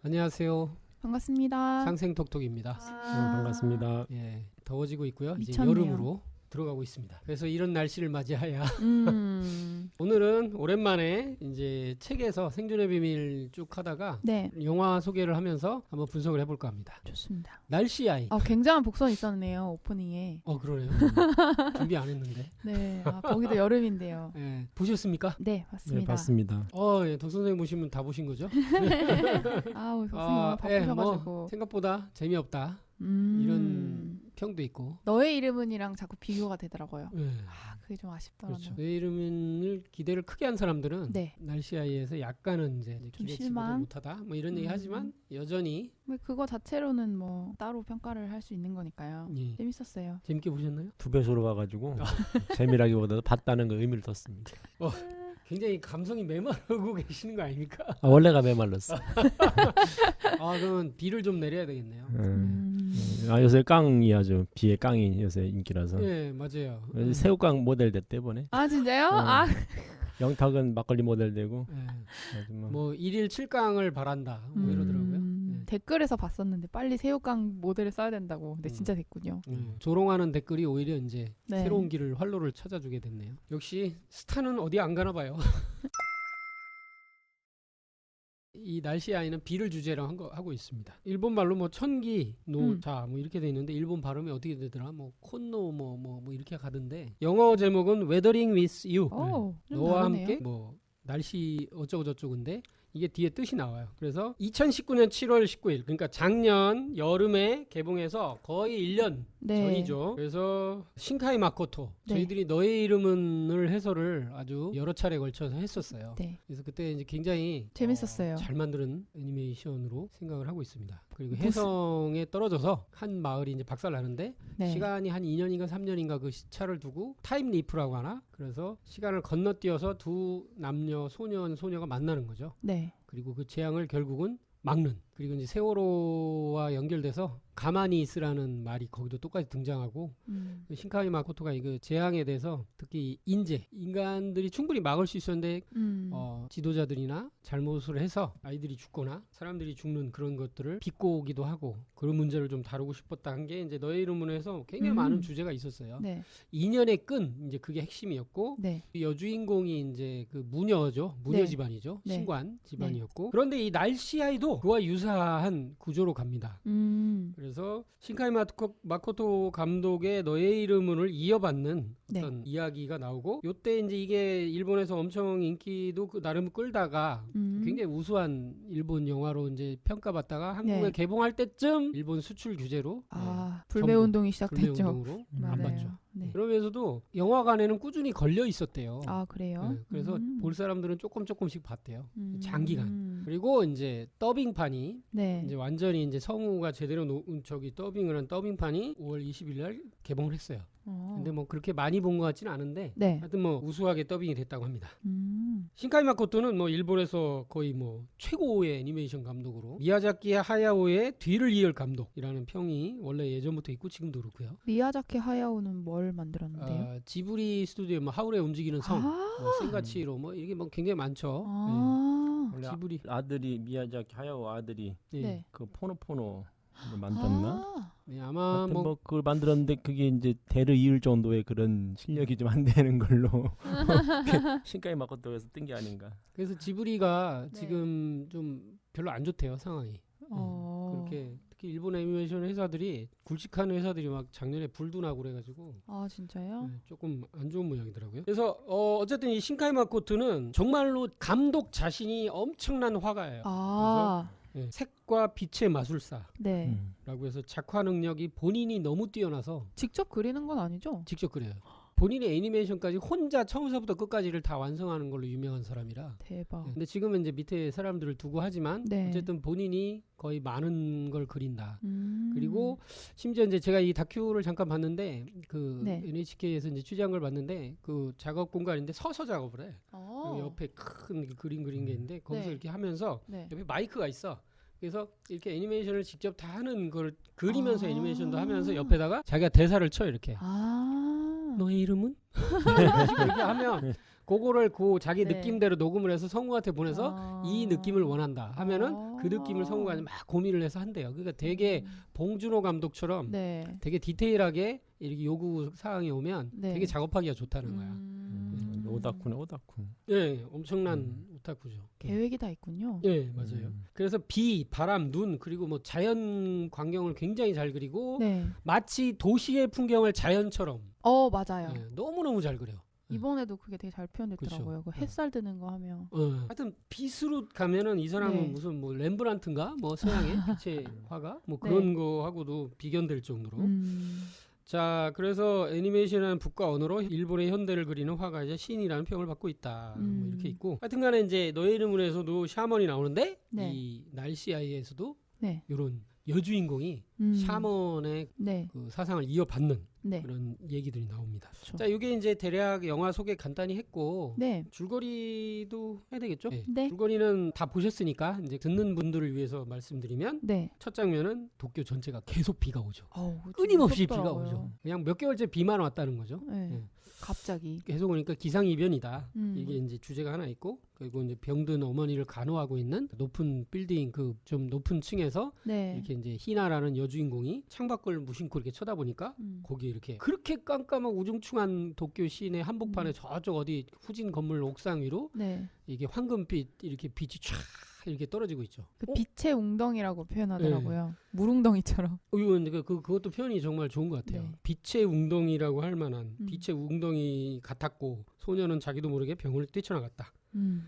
안녕하세요. 반갑습니다. 상생톡톡입니다. 반갑습니다. 예, 더워지고 있고요. 이제 미쳤네요. 여름으로 들어가고 있습니다. 그래서 이런 날씨를 맞이하여 음. 오늘은 오랜만에 이제 책에서 생존의 비밀 쭉 하다가 네, 영화 소개를 하면서 한번 분석을 해볼까 합니다. 좋습니다. 날씨 아이. 굉장한 복선 있었네요, 오프닝에. 그러네요. 준비 안 했는데. 네, 거기도 여름인데요. 예, 보셨습니까? 네, 봤습니다. 네, 봤습니다. 예, 덕 선생님 보시면 다 보신 거죠? 아우, 덕선님 바쁘셔가지고. 생각보다 재미없다. 이런 평도 있고. 너의 이름은이랑 자꾸 비교가 되더라고요. 예. 그게 좀 아쉽더라고요. 그렇죠. 내 이름을 기대를 크게 한 사람들은 네. 날씨 아이에서 약간은 이제 좀 기대치보다 실망? 못하다 뭐 이런 얘기 하지만 여전히 그거 자체로는 뭐 따로 평가를 할 수 있는 거니까요. 예. 재밌었어요. 재밌게 보셨나요? 두 배수로 봐가지고 재미라기보다도 봤다는 거 의미를 뒀습니다. 굉장히 감성이 메마르고 계시는 거 아닙니까? 원래가 메말랐어. 그러면 비를 좀 내려야 되겠네요. 요새 깡이 아주 비의 깡이 요새 인기라서. 예, 맞아요. 새우깡 모델 됐대 보네. 아, 진짜요? 영탁은 막걸리 모델 되고. 예. 아주 뭐 1일 7강을 바란다 뭐 이러더라고요. 댓글에서 봤었는데 빨리 새우깡 모델을 써야 된다고. 근데 진짜 됐군요. 조롱하는 댓글이 오히려 이제 네. 새로운 길을 활로를 찾아주게 됐네요. 역시 스타는 어디 안 가나 봐요. 이 날씨 아이는 비를 주제로 하고 있습니다. 일본 말로 뭐 천기, 노자 뭐 이렇게 돼 있는데 일본 발음이 어떻게 되더라? 뭐 콘노 뭐 이렇게 가던데 영어 제목은 Weathering with You. 좀 너와 다르네요. 함께 뭐 날씨 어쩌고 저쩌고인데 이게 뒤에 뜻이 나와요. 그래서 2019년 7월 19일 그러니까 작년 여름에 개봉해서 거의 1년 네. 전이죠. 그래서 신카이 마코토 네. 저희들이 너의 이름은을 해설을 아주 여러 차례 걸쳐서 했었어요. 네. 그래서 그때 이제 굉장히 재밌었어요. 잘 만든 애니메이션으로 생각을 하고 있습니다. 그리고 무슨- 해성에 떨어져서 한 마을이 이제 박살나는데 네. 시간이 한 2년인가 3년인가 그 시차를 두고 타임 리프라고 하나? 그래서 시간을 건너뛰어서 두 남녀 소녀가 만나는 거죠. 네. 그리고 그 재앙을 결국은 막는. 그리고 이제 세월호와 연결돼서 가만히 있으라는 말이 거기도 똑같이 등장하고 신카이 마코토가 이거 재앙에 대해서 특히 인간들이 충분히 막을 수 있었는데 지도자들이나 잘못을 해서 아이들이 죽거나 사람들이 죽는 그런 것들을 비꼬기도 하고 그런 문제를 좀 다루고 싶었다 한 게 이제 너의 이름은에서 굉장히 많은 주제가 있었어요. 네. 인연의 끈 이제 그게 핵심이었고 네. 여주인공이 이제 그 무녀죠. 무녀 네. 집안이죠. 네. 신관 집안이었고 그런데 이 날씨 아이도 그와 유사한 구조로 갑니다. 그래서 신카이 마코토 감독의 너의 이름을 이어받는 어떤 이야기가 나오고 요때 이제 이게 일본에서 엄청 인기도 나름 끌다가 굉장히 우수한 일본 영화로 이제 평가받다가 한국에 네. 개봉할 때쯤 일본 수출 규제로 불매 운동이 시작됐죠. 불매운동으로 안 맞아요. 봤죠. 네. 그러면서도 영화관에는 꾸준히 걸려 있었대요. 그래요? 네, 그래서 볼 사람들은 조금씩 봤대요. 장기간. 음. 그리고 이제 더빙판이 네. 이제 완전히 이제 성우가 제대로 더빙을 한 더빙판이 5월 20일 날 개봉을 했어요. 근데 뭐 그렇게 많이 본 것 같지는 않은데 네. 하여튼 뭐 우수하게 더빙이 됐다고 합니다. 음. 신카이 마코토는 뭐 일본에서 거의 뭐 최고의 애니메이션 감독으로 미야자키 하야오의 뒤를 이을 감독이라는 평이 원래 예전부터 있고 지금도 그렇고요. 미야자키 하야오는 뭘 만들었는데요? 지브리 스튜디오 뭐 하울의 움직이는 성, 뭐 센가치로 뭐 이게 뭐 굉장히 많죠. 원래 지브리 아들이 미야자키 하야오 아들이 네. 그 포노포노 만들었나? 네, 아마 하여튼 뭐 뭐 그걸 만들었는데 그게 이제 대를 이을 정도의 그런 실력이 좀 안 되는 걸로 신카이 마코토에서 뜬 게 아닌가. 그래서 지브리가 네. 지금 좀 별로 안 좋대요 상황이. 그렇게 특히 일본 애니메이션 회사들이 굵직한 회사들이 막 작년에 불도 나고 그래가지고 진짜요? 조금 안 좋은 모양이더라고요. 그래서 어쨌든 이 신카이 마코토는 정말로 감독 자신이 엄청난 화가예요. 색과 빛의 마술사라고 네. 해서 작화 능력이 본인이 너무 뛰어나서 직접 그리는 건 아니죠? 직접 그려요. 본인의 애니메이션까지 혼자 처음서부터 끝까지를 다 완성하는 걸로 유명한 사람이라. 대박. 근데 지금은 이제 밑에 사람들을 두고 하지만 네. 어쨌든 본인이 거의 많은 걸 그린다. 음. 그리고 심지어 이제 제가 이 다큐를 잠깐 봤는데 그 네. NHK에서 이제 취재한 걸 봤는데 그 작업 공간인데 서서 작업을 해. 여기 옆에 큰 그림 그린 게 있는데 거기서 네. 이렇게 하면서 네. 옆에 마이크가 있어. 그래서 이렇게 애니메이션을 직접 다 하는 걸 그리면서 애니메이션도 하면서 옆에다가 자기가 대사를 쳐 이렇게. 너의 이름은? 이런 식으로 얘기하면 그거를 그 자기 네. 느낌대로 녹음을 해서 성우한테 보내서 이 느낌을 원한다 하면은 그 느낌을 성우가 막 고민을 해서 한대요. 그러니까 되게 봉준호 감독처럼 네. 되게 디테일하게 이렇게 요구 사항이 오면 네. 되게 작업하기가 좋다는 거야. 오다쿠네 오다쿠. 예, 엄청난 오타쿠죠. 계획이 다 있군요. 예, 맞아요. 그래서 비, 바람, 눈 그리고 뭐 자연 광경을 굉장히 잘 그리고 네. 마치 도시의 풍경을 자연처럼 맞아요. 예, 너무너무 잘 그려. 이번에도 그게 되게 잘 표현됐더라고요. 그 햇살 드는 거 하면. 하여튼 빛으로 가면은 이 사람은 네. 무슨 뭐 렘브란트인가 뭐 서양의 빛의 화가 뭐 그런 거하고도 비견될 정도로. 자, 그래서 애니메이션이라는 북과 언어로 일본의 현대를 그리는 화가이자 시인이라는 평을 받고 있다. 뭐 이렇게 있고. 하여튼간에 이제 너의 이름으로에서도 샤먼이 나오는데 네. 이 날씨 아이에서도 네. 이런 여주인공이 샤먼의 네. 그 사상을 이어받는 네. 그런 얘기들이 나옵니다. 그렇죠. 자, 이게 이제 대략 영화 소개 간단히 했고 네. 줄거리도 해야 되겠죠? 네. 줄거리는 다 보셨으니까 이제 듣는 분들을 위해서 말씀드리면 네. 첫 장면은 도쿄 전체가 계속 비가 오죠. 어우, 좀 끊임없이 비가 무섭더라고요. 오죠. 그냥 몇 개월째 비만 왔다는 거죠. 네. 네. 갑자기. 계속 오니까 기상이변이다. 음. 이게 이제 주제가 하나 있고 그리고 이제 병든 어머니를 간호하고 있는 높은 빌딩 그 좀 높은 층에서 네. 이렇게 이제 희나라는 여주인공이 창밖을 무심코 이렇게 쳐다보니까 거기 이렇게 그렇게 깜깜하고 우중충한 도쿄 시내 한복판에 저쪽 어디 후진 건물 옥상 위로 네. 이게 황금빛 이렇게 빛이 촤 이렇게 떨어지고 있죠. 그 빛의 웅덩이라고 표현하더라고요. 물웅덩이처럼. 이건 그것도 표현이 정말 좋은 것 같아요. 네. 빛의 웅덩이라고 할 만한 빛의 웅덩이 같았고 소녀는 자기도 모르게 병을 뛰쳐나갔다.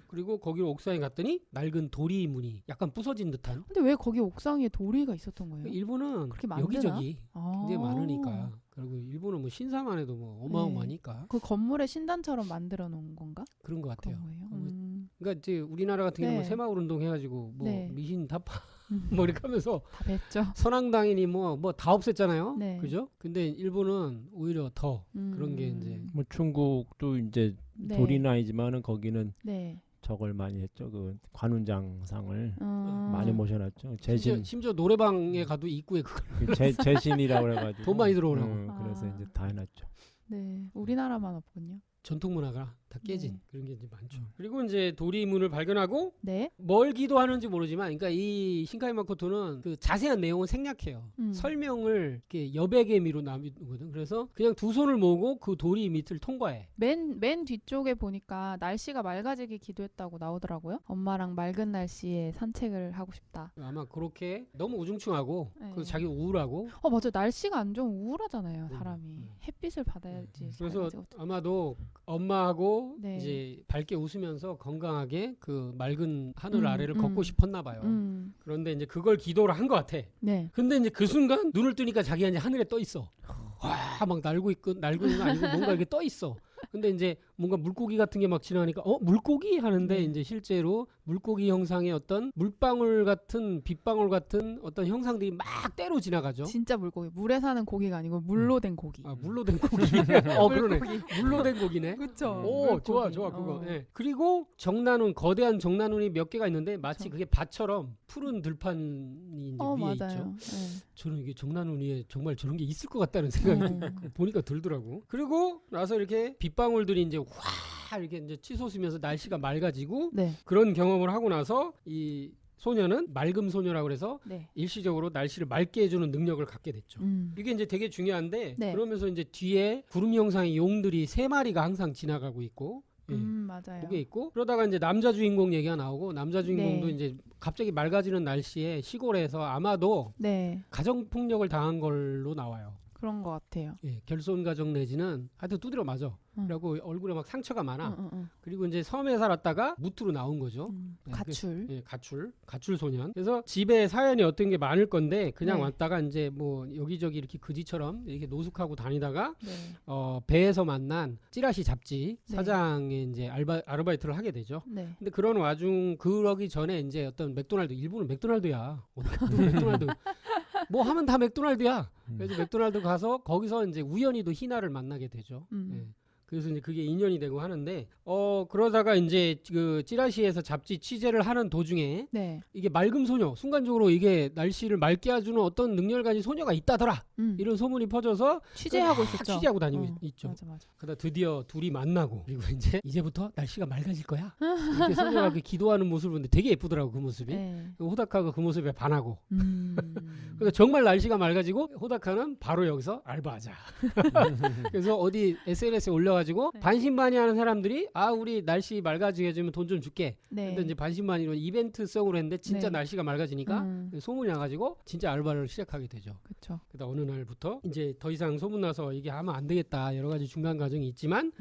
그리고 거기로 옥상에 갔더니 낡은 도리 문이 약간 부서진 듯한. 근데 왜 거기 옥상에 도리가 있었던 거예요? 일본은 그렇게 만드나? 여기저기 아. 굉장히 많으니까. 그리고 일본은 뭐 신사만 해도 뭐 어마어마하니까 그 건물에 신단처럼 만들어 놓은 건가? 그런 것 같아요. 그런 거예요. 그러니까 이제 우리나라 같은 경우는 네. 새마을 운동 해가지고 뭐 네. 미신 타파 뭐 이렇게 하면서 다 뵀죠. 선왕당인이 뭐 다 없앴잖아요. 네. 그죠? 근데 일본은 오히려 더 그런 게 이제 뭐 중국도 이제 네. 도리는 아니지만은 거기는 네. 저걸 많이 했죠. 그 관훈장상을 아. 많이 모셔놨죠. 재신 심지어 노래방에 가도 입구에 그걸 그 재신이라고 해가지고 돈 많이 들어오라고. 그래서 아. 이제 다 해놨죠. 네. 우리나라만 없군요. 전통 문화가 다 깨진 네. 그런 게 이제 많죠. 그리고 이제 도리문을 발견하고 네. 뭘 기도하는지 모르지만, 그러니까 이 신카이 마코토는 그 자세한 내용은 생략해요. 설명을 이렇게 여백의 미로 나누거든. 그래서 그냥 두 손을 모으고 그 도리 밑을 통과해. 맨 뒤쪽에 보니까 날씨가 맑아지게 기도했다고 나오더라고요. 엄마랑 맑은 날씨에 산책을 하고 싶다. 아마 그렇게 너무 우중충하고 네. 그 자기 우울하고 맞아. 날씨가 안 좋으면 우울하잖아요. 사람이. 햇빛을 받아야지. 그래서 맑아지거든. 아마도 엄마하고 네. 이제 밝게 웃으면서 건강하게 그 맑은 하늘 아래를 음. 걷고 싶었나 봐요. 그런데 이제 그걸 기도를 한 것 같아. 네. 근데 이제 그 순간 눈을 뜨니까 자기가 이제 하늘에 떠 있어. 와, 막 날고 있고 날고는 아니고 뭔가 이렇게 떠 있어. 근데 이제 뭔가 물고기 같은 게 막 지나가니까 물고기 하는데 이제 실제로 물고기 형상의 어떤 물방울 같은 빗방울 같은 어떤 형상들이 막 때로 지나가죠. 진짜 물고기. 물에 사는 고기가 아니고 물로 된 고기. 아, 물로 된 고기. 그러네. 물로 된 고기네. 그렇죠. 오, 좋아 그거. 예. 그리고 정난운, 거대한 정난운이 몇 개가 있는데 마치 그쵸. 그게 밭처럼 푸른 들판이 이제 위에 있죠. 맞아요. 네. 저는 이게 정난운 위에 정말 저런 게 있을 것 같다는 생각이 보니까 들더라고. 그리고 나서 이렇게 빗방울들이 이제 와 이렇게 이제 치솟으면서 날씨가 맑아지고 네. 그런 경험을 하고 나서 이 소녀는 맑음 소녀라고 그래서 네. 일시적으로 날씨를 맑게 해주는 능력을 갖게 됐죠. 이게 이제 되게 중요한데 네. 그러면서 이제 뒤에 구름 형상의 용들이 3마리가 항상 지나가고 있고 맞아요. 그게 있고 그러다가 이제 남자 주인공 얘기가 나오고 남자 주인공도 네. 이제 갑자기 맑아지는 날씨에 시골에서 아마도 네. 가정 폭력을 당한 걸로 나와요. 그런 것 같아요. 예, 결손 가정 내지는 하여튼 두드려 맞아. 그리고 얼굴에 막 상처가 많아. 그리고 이제 섬에 살았다가 무트로 나온 거죠. 예, 가출. 가출 소년. 그래서 집에 사연이 어떤 게 많을 건데 그냥 네. 왔다가 이제 뭐 여기저기 이렇게 그지처럼 이렇게 노숙하고 다니다가 네. 배에서 만난 찌라시 잡지 네. 사장에 이제 아르바이트를 하게 되죠. 네. 근데 그런 와중 그러기 전에 이제 어떤 맥도날드, 일본은 맥도날드야. 맥도날드. 뭐 하면 다 맥도날드야. 그래서 맥도날드 가서 거기서 이제 우연히도 희나를 만나게 되죠. 예. 그래서 이제 그게 인연이 되고 하는데 그러다가 이제 그 찌라시에서 잡지 취재를 하는 도중에 네. 이게 맑음 소녀 순간적으로 이게 날씨를 맑게 해주는 어떤 능력을 가진 소녀가 있다더라 이런 소문이 퍼져서 취재하고 막 있었죠. 취재하고 다니고 있죠. 맞아. 그러다 드디어 둘이 만나고 그리고 이제부터 날씨가 맑아질 거야. 이렇게 소녀가 그 기도하는 모습을 보는데 되게 예쁘더라고 그 모습이. 네. 호다카가 그 모습에 반하고. 음. 그러니까 정말 날씨가 맑아지고 호다카는 바로 여기서 알바하자. 그래서 어디 SNS에 올려가지고 네. 반신반의하는 사람들이 우리 날씨 맑아지게 해주면 돈 좀 줄게. 네. 근데 이제 반신반의로 이벤트성으로 했는데 진짜 네. 날씨가 맑아지니까 소문이 나가지고 진짜 알바를 시작하게 되죠. 그렇죠. 그러다 어느 날부터 이제 더 이상 소문나서 이게 하면 안 되겠다 여러 가지 중간 과정이 있지만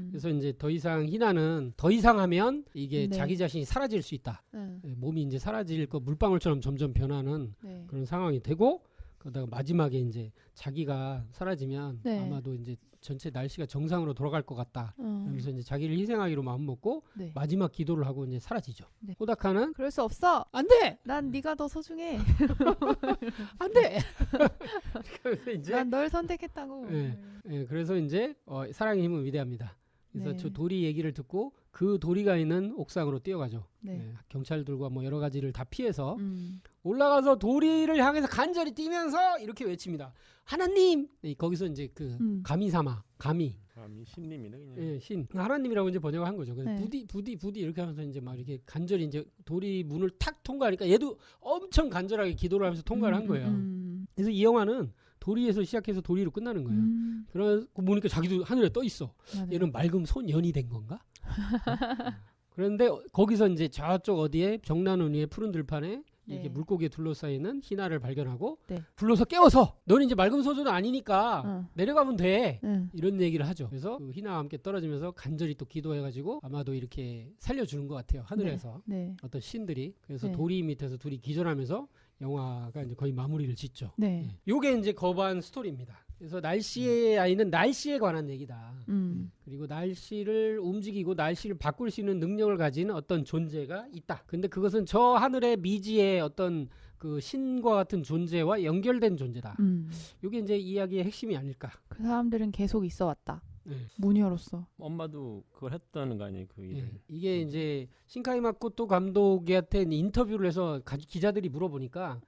그래서 이제 더 이상 희나는 더 이상 하면 이게 네. 자기 자신이 사라질 수 있다. 네. 몸이 이제 사라질 거 물방울처럼 점점 변하는 네. 그런 상황이 되고 그러다가 마지막에 이제 자기가 사라지면 네. 아마도 이제 전체 날씨가 정상으로 돌아갈 것 같다. 그러면서 이제 자기를 희생하기로 마음 먹고 네. 마지막 기도를 하고 이제 사라지죠. 네. 호다카는 그럴 수 없어. 안 돼, 난 네가 더 소중해. 안 돼. 그래서 이제 난 널 선택했다고. 네. 그래서 이제 사랑의 힘은 위대합니다. 그래서 네. 저 도리 얘기를 듣고 그 도리가 있는 옥상으로 뛰어가죠. 네. 경찰들과 뭐 여러 가지를 다 피해서 음. 올라가서 도리를 향해서 간절히 뛰면서 이렇게 외칩니다. 하나님! 거기서 이제 그 가미사마, 가미, 신님이네 그냥. 예, 신 하나님이라고 이제 번역한 거죠. 그래서 네. 부디 이렇게 하면서 이제 막 이렇게 간절히 이제 도리 문을 탁 통과하니까 얘도 엄청 간절하게 기도를 하면서 통과를 한 거예요. 그래서 이 영화는 도리에서 시작해서 도리로 끝나는 거예요. 그러고 보니까 자기도 하늘에 떠 있어. 맞아요. 얘는 맑음 소년이 된 건가? 그런데 거기서 이제 저쪽 어디에 정나는 위에 푸른 들판에 네. 이게 물고기에 둘러싸이는 희나를 발견하고 네. 불러서 깨워서 너는 이제 맑음 소년은 아니니까 내려가면 돼. 응. 이런 얘기를 하죠. 그래서 그 희나와 함께 떨어지면서 간절히 또 기도해가지고 아마도 이렇게 살려주는 것 같아요. 하늘에서 네. 어떤 신들이. 그래서 네. 도리 밑에서 둘이 기절하면서 영화가 이제 거의 마무리를 짓죠. 네. 예. 요게 이제 거반 스토리입니다. 그래서 날씨의 아이는 날씨에 관한 얘기다. 그리고 날씨를 움직이고 날씨를 바꿀 수 있는 능력을 가진 어떤 존재가 있다. 근데 그것은 저 하늘의 미지의 어떤 그 신과 같은 존재와 연결된 존재다. 이게 이제 이야기의 핵심이 아닐까. 그 사람들은 계속 있어 왔다. 네. 무녀로서. 엄마도 그걸 했다는 거 아니에요 그 일을. 예. 이게 이제 신카이 마코토 감독한테 인터뷰를 해서 기자들이 물어보니까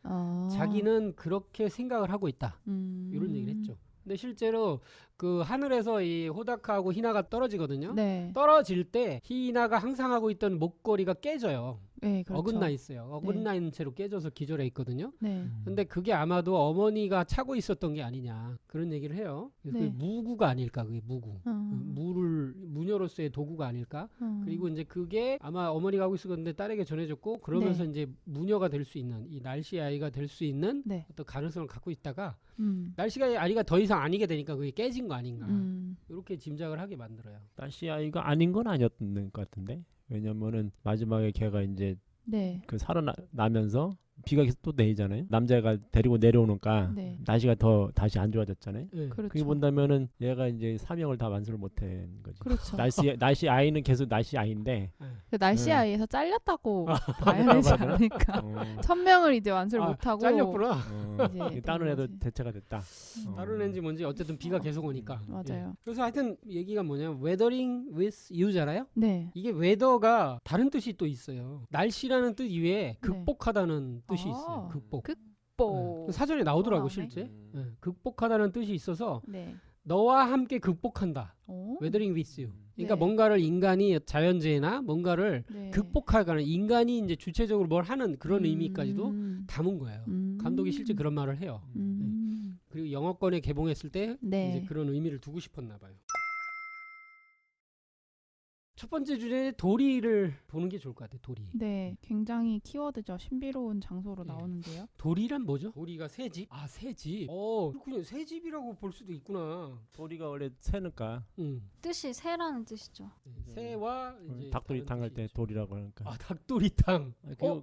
자기는 그렇게 생각을 하고 있다. 이런 얘기를 했죠. 근데 실제로 그 하늘에서 이 호다카하고 희나가 떨어지거든요. 네. 떨어질 때 희나가 항상 하고 있던 목걸이가 깨져요. 네, 그렇죠. 어긋나 있어요. 어긋나 있는 채로 깨져서 기절해 있거든요. 네. 근데 그게 아마도 어머니가 차고 있었던 게 아니냐 그런 얘기를 해요. 그래서 네. 그게 무구가 아닐까. 그게 무구. 무녀로서의 도구가 아닐까. 그리고 이제 그게 아마 어머니가 하고 있었는데 딸에게 전해졌고 그러면서 네. 이제 무녀가 될 수 있는 이 날씨 아이가 될 수 있는 네. 어떤 가능성을 갖고 있다가 날씨가 아이가 더 이상 아니게 되니까 그게 깨진 거 아닌가. 음. 이렇게 짐작을 하게 만들어요. 날씨 아이가 아닌 건 아니었던 것 같은데. 왜냐면은 마지막에 걔가 이제 네. 그 살아나면서 비가 계속 또 내리잖아요. 남자가 데리고 내려오니까 네. 날씨가 더 다시 안 좋아졌잖아요. 네. 그렇죠. 그게 본다면은 얘가 이제 사명을 다 완수를 못한 거지. 그렇죠. 날씨 아이는 계속 날씨 아이인데 그 날씨 네. 아이에서 잘렸다고 봐야 되지 맞아. 않을까. 어, 천명을 이제 완수를 못하고 잘렸구나. 이제 다른 애도 거지. 대체가 됐다. 다른 애인지 뭔지 어쨌든 비가 계속 오니까. 맞아요. 예. 그래서 하여튼 얘기가 뭐냐면 weathering with you잖아요. 네. 이게 웨더가 다른 뜻이 또 있어요. 날씨라는 뜻 이외에 극복하다는 뜻이 아. 있어요. 극복. 뽀. 네. 사전에 나오더라고 나오네. 실제. 네. 극복하다는 뜻이 있어서 네. 너와 함께 극복한다. 오. weathering with you. 그러니까 네. 뭔가를 인간이 자연재해나 뭔가를 네. 극복하거나 인간이 이제 주체적으로 뭘 하는 그런 의미까지도 담은 거예요. 음. 감독이 실제 그런 말을 해요. 음. 그리고 영어권에 개봉했을 때 네. 이제 그런 의미를 두고 싶었나 봐요. 첫 번째 주제에 도리를 보는 게 좋을 것 같아요. 도리. 네, 굉장히 키워드죠. 신비로운 장소로 네. 나오는데요. 도리란 뭐죠? 도리가 새집? 아, 새집. 그렇군요. 새집이라고 볼 수도 있구나. 도리가 원래 새니까 뜻이 새라는 뜻이죠. 새와 이제 닭도리탕 할 때 다른 도리라고 하니까. 아, 닭도리탕.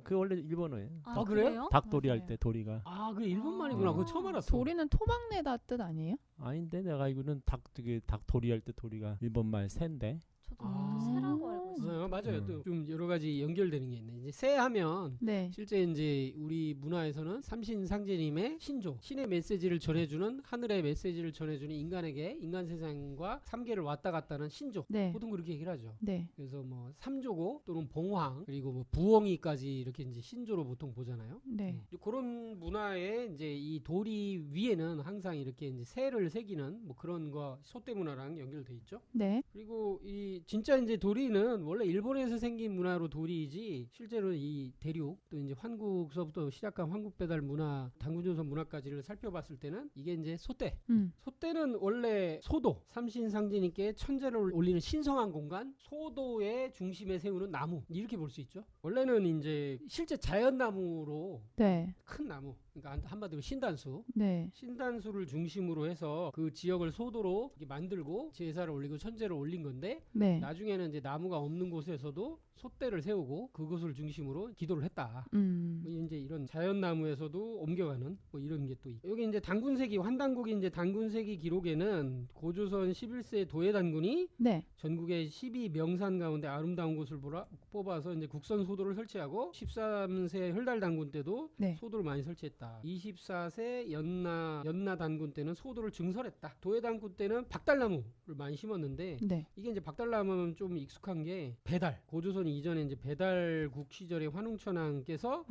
그 원래 일본어예요. 아, 그래요? 닭도리 맞아요. 할 때 도리가. 아, 그 일본말이구나. 아. 그거 처음 알았어. 도리는 토막내다 뜻 아니에요? 아닌데 내가 이거는 닭도리 할 때 도리가 일본말 새인데. 저도 아. 새라고 알고 맞아요. 음. 또 좀 여러 가지 연결되는 게 있네. 이제 새하면 네. 실제 이제 우리 문화에서는 삼신상제님의 신조, 신의 메시지를 전해주는 하늘의 메시지를 전해주는 인간에게 인간 세상과 삼계를 왔다 갔다는 신조. 네. 보통 그렇게 얘기를 하죠. 네. 그래서 뭐 삼조고 또는 봉황 그리고 뭐 부엉이까지 이렇게 이제 신조로 보통 보잖아요. 네. 그런 문화에 이제 이 도리 위에는 항상 이렇게 이제 새를 새기는 뭐 그런 거 소떼 문화랑 연결돼 있죠. 네. 그리고 이 진짜 이제 도리는 원래 일본에서 생긴 문화로 도리이지 실제로 이 대륙 또 이제 환국서부터 시작한 환국 배달 문화, 당군조선 문화까지를 살펴봤을 때는 이게 이제 소떼. 소떼는 원래 소도, 삼신상제님께 천재를 올리는 신성한 공간, 소도의 중심에 세우는 나무 이렇게 볼 수 있죠. 원래는 이제 실제 자연나무로 네. 큰 나무, 그러니까 한마디로 신단수, 네. 신단수를 중심으로 해서 그 지역을 소도로 이렇게 만들고 제사를 올리고 천재를 올린 건데 네. 나중에는 이제 나무가 없는 곳에서도 솥대를 세우고 그것을 중심으로 기도를 했다. 뭐 이제 이런 자연나무에서도 옮겨가는 뭐 이런 게 또 있고 여기 이제 단군세기 환단국이 이제 단군세기 기록에는 고조선 11세 도예 단군이 네. 전국의 12명산 가운데 아름다운 곳을 뽑아서 이제 국선 소도를 설치하고 13세 혈달 단군 때도 네. 소도를 많이 설치했다. 24세 연나 단군 때는 소도를 증설했다. 도예 단군 때는 박달나무를 많이 심었는데 네. 이게 이제 박달나무는 좀 익숙한 게 배달. 고조선 이전에 이제 배달국 시절에 환웅천왕께서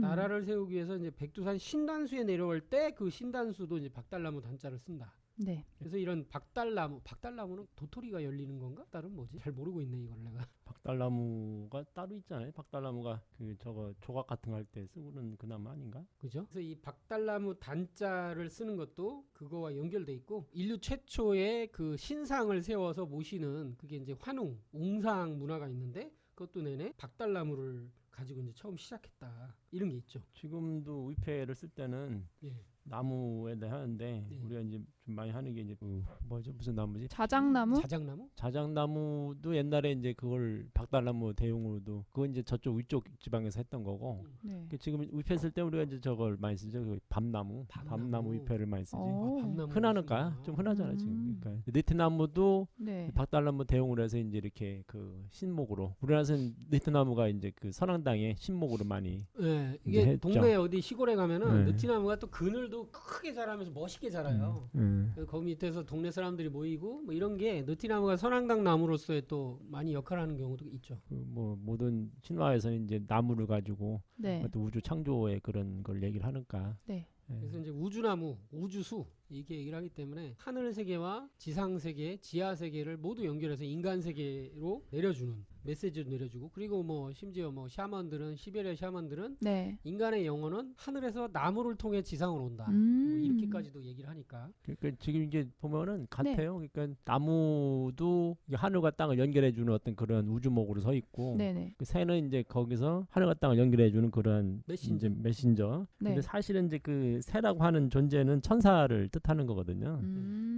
나라를 세우기 위해서 이제 백두산 신단수에 내려올 때 그 신단수도 이제 박달나무 단자를 쓴다. 네. 그래서 이런 박달나무는 도토리가 열리는 건가? 다른 뭐지? 잘 모르고 있네 이걸 내가. 박달나무가 따로 있잖아요. 박달나무가 그 저거 조각 같은 거 할 때 쓰고는 그 나무 아닌가? 그죠? 그래서 이 박달나무 단자를 쓰는 것도 그거와 연결돼 있고 인류 최초의 그 신상을 세워서 모시는 그게 이제 환웅, 웅상 문화가 있는데 그것도 내내 박달나무를 가지고 이제 처음 시작했다. 이런 게 있죠. 지금도 위패를 쓸 때는 예. 나무에 대해 하는데 네. 우리가 이제 좀 많이 하는 게 이제 그 뭐죠? 무슨 나무지? 자작나무? 자작나무? 자작나무도 옛날에 이제 그걸 박달나무 대용으로도 그건 이제 저쪽 위쪽 지방에서 했던 거고 네. 지금 위패 쓸 때 우리가 이제 저걸 많이 쓰죠. 그 밤나무 위패를 많이 쓰지. 오. 흔하니까 좀 흔하잖아 지금. 음. 그러니까 느티나무도 네. 박달나무 대용으로 해서 이제 이렇게 그 신목으로 우리나라에서는 느티나무가 이제 그 선앙당의 신목으로 많이 네, 이제 이게 했죠. 동네 어디 시골에 가면은 네. 느티나무가 또 그늘도 크게 자라면서 멋있게 자라요. 그래서 거기 밑에서 동네 사람들이 모이고 뭐 이런 게 느티나무가 선앙당 나무로서의 또 많이 역할을 하는 경우도 있죠. 그 뭐 모든 신화에서는 이제 나무를 가지고 네. 또 우주 창조의 그런 걸 얘기를 하니까. 네. 그래서 이제 우주나무, 우주수 이렇게 얘기를 하기 때문에 하늘 세계와 지상 세계, 지하 세계를 모두 연결해서 인간 세계로 내려주는 메시지를 내려주고 그리고 뭐 심지어 뭐 샤먼들은 시베리아 샤먼들은 네. 인간의 영혼은 하늘에서 나무를 통해 지상으로 온다. 뭐 이렇게까지도 얘기를 하니까. 그러니까 지금 이게 보면은 같아요. 그러니까 나무도 이게 하늘과 땅을 연결해 주는 어떤 그런 우주목으로 서 있고 네네. 그 새는 이제 거기서 하늘과 땅을 연결해 주는 그런 메신저. 이제 메신저. 네. 근데 사실은 이제 그 새라고 하는 존재는 천사를 뜻하는 거거든요.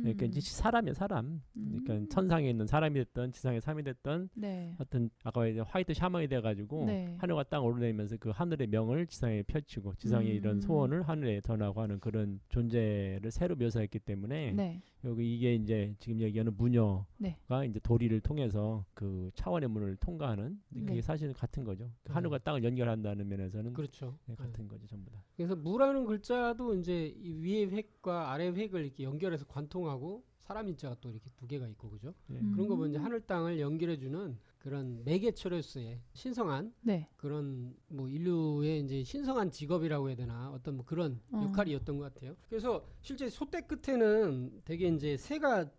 그러니까 이제 사람이야 사람. 그러니까 천상에 있는 사람이 됐던 지상의 삶이 됐던 네. 어떤 아까 이제 화이트 샤먼이 돼가지고 네. 하늘과 땅 오르내면서 그 하늘의 명을 지상에 펼치고 지상의 이런 소원을 하늘에 전하고 하는 그런 존재를 새로 묘사했기 때문에 네. 여기 이게 이제 지금 얘기하는 무녀가 네. 이제 도리를 통해서 그 차원의 문을 통과하는 그게 네. 사실은 같은 거죠. 하늘과 땅을 연결한다는 면에서는 그렇죠. 네, 같은 거죠 전부 다. 그래서 무라는 글자도 이제 이 위의 획과 아래 획을 이렇게 연결해서 관통하고 사람 인자가 또 이렇게 두 개가 있고 그죠? 예. 그런 거 보면 이제 하늘 땅을 연결해주는 그런 매개체로서의 신성한 네. 그런 뭐 인류의 이제 신성한 직업이라고 해야 되나 어떤 뭐 그런 역할이었던 것 같아요. 그래서 실제 소떼 끝에는 되게 이제 새가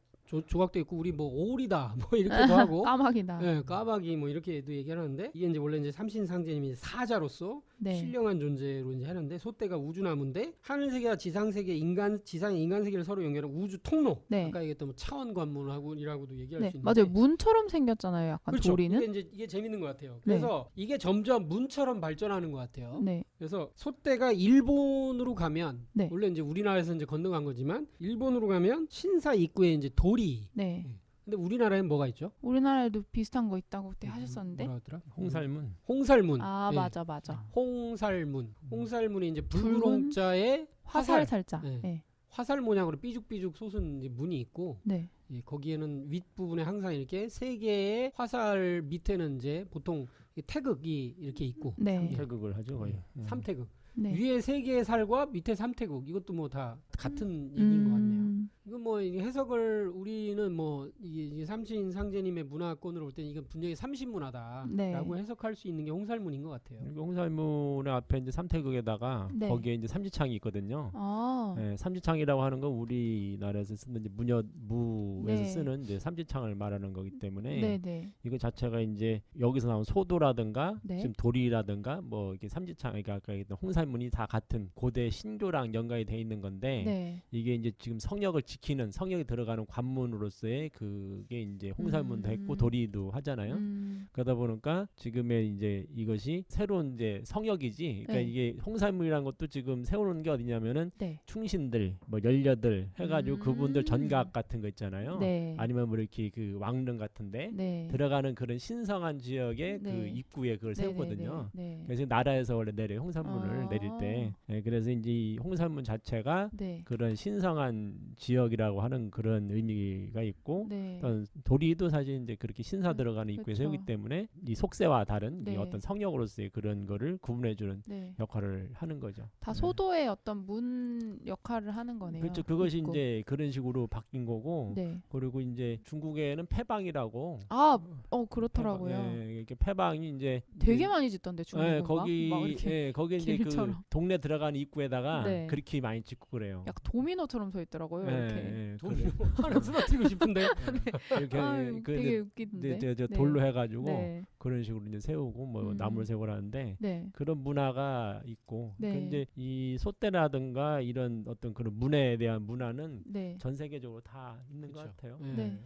조각도 있고 우리 뭐 오리다 뭐 이렇게도 하고 까마귀다. 네, 까마귀 뭐 이렇게도 얘기하는데 이게 이제 원래 이제 삼신상제님이 사자로서 네. 신령한 존재로 이제 하는데 소떼가 우주나무인데 하늘 세계와 지상 세계 지상의 인간 세계를 서로 연결하는 우주 통로. 네. 아까 얘기했던 뭐 차원 관문하고이라고도 얘기할 네. 수 있는데. 맞아요. 문처럼 생겼잖아요. 약간 그렇죠. 도리는. 이게 재밌는 것 같아요. 그래서 이게 점점 문처럼 발전하는 것 같아요. 네. 그래서 소떼가 일본으로 가면 네. 원래 이제 우리나라에서 이제 건너간 거지만 일본으로 가면 신사 입구에 이제 도리. 네. 근데 우리나라엔 뭐가 있죠? 우리나라에도 비슷한 거 있다고 그때 하셨었는데. 뭐라 하더라? 홍살문. 홍살문. 아 예. 맞아. 홍살문. 홍살문이 이제 붉은 붉은 홍자에 화살 살자. 네. 네. 화살 모양으로 삐죽삐죽 솟은 이제 문이 있고 네. 예, 거기에는 윗부분에 항상 이렇게 세 개의 화살 밑에는 이제 보통 태극이 이렇게 있고 네. 태극을 하죠 거의. 삼태극 네. 위에 세 개의 살과 밑에 삼태극 이것도 뭐 다 같은 얘기인 것 같네요. 이건 뭐 이게 해석을 우리는 뭐 이게 삼신상제님의 문화권으로 볼 때는 이건 분명히 삼신문화다라고 네. 해석할 수 있는 게 홍살문인 것 같아요. 그리고 홍살문의 앞에 이제 삼태극에다가 네. 거기에 이제 삼지창이 있거든요. 아. 네, 삼지창이라고 하는 건 우리나라에서 쓰는 이제 무에서 네. 쓰는 이제 삼지창을 말하는 거기 때문에 네, 네. 이거 자체가 이제 여기서 나온 소도라든가 네. 지금 돌이라든가 뭐 이렇게 삼지창 그러니까 아까 얘기했던 홍살문이 다 같은 고대 신교랑 연관이 돼 있는 건데 네. 이게 이제 지금 성역을 지키는 성역에 들어가는 관문으로서의 그게 이제 홍살문도 했고 도리도 하잖아요. 그러다 보니까 지금의 이제 이것이 새로운 이제 성역이지. 그러니까 네. 이게 홍살문이라는 것도 지금 세우는 게 어디냐면은 네. 충신들, 뭐 연려들 해가지고 그분들 전각 같은 거 있잖아요. 네. 아니면 뭐 이렇게 그 왕릉 같은데 네. 들어가는 그런 신성한 지역의 그 네. 입구에 그걸 네, 세우거든요. 네, 네. 그래서 나라에서 원래 내려 홍살문을 아. 내릴 때, 그래서 이제 이 홍살문 자체가 네. 그런 신성한 지역이라고 하는 그런 의미가 있고, 네. 어떤 도리도 사실 이제 그렇게 신사 들어가는 입구에 그렇죠. 세우기 때문에 이 속세와 다른 네. 이 어떤 성역으로서의 그런 거를 구분해주는 네. 역할을 하는 거죠. 다 네. 소도의 어떤 문 역할을 하는 거네요. 그렇죠. 그것이 입구. 이제 그런 식으로 바뀐 거고, 네. 그리고 이제 중국에는 패방이라고. 아, 그렇더라고요. 예, 이렇게 패방이 이제 되게 많이 짓던데 중국은 예, 거기 막 이렇게 예, 거기 이제 그 길처럼. 동네 들어가는 입구에다가 네. 그렇게 많이 짓고 그래요. 약 도미노처럼 서 있더라고요. 예, 이렇게. 예, 도미노 하나 쓰러뜨리고 싶은데 이렇게 아, 그 되게 이제 웃기던데. 저 네. 돌로 해가지고 네. 그런 식으로 이제 세우고 뭐 나무를 세우고 하는데 네. 그런 문화가 있고 네. 근데 이 소떼라든가 이런 어떤 그런 문화에 대한 문화는 네. 전 세계적으로 다 있는 것 그렇죠. 같아요. 예. 네.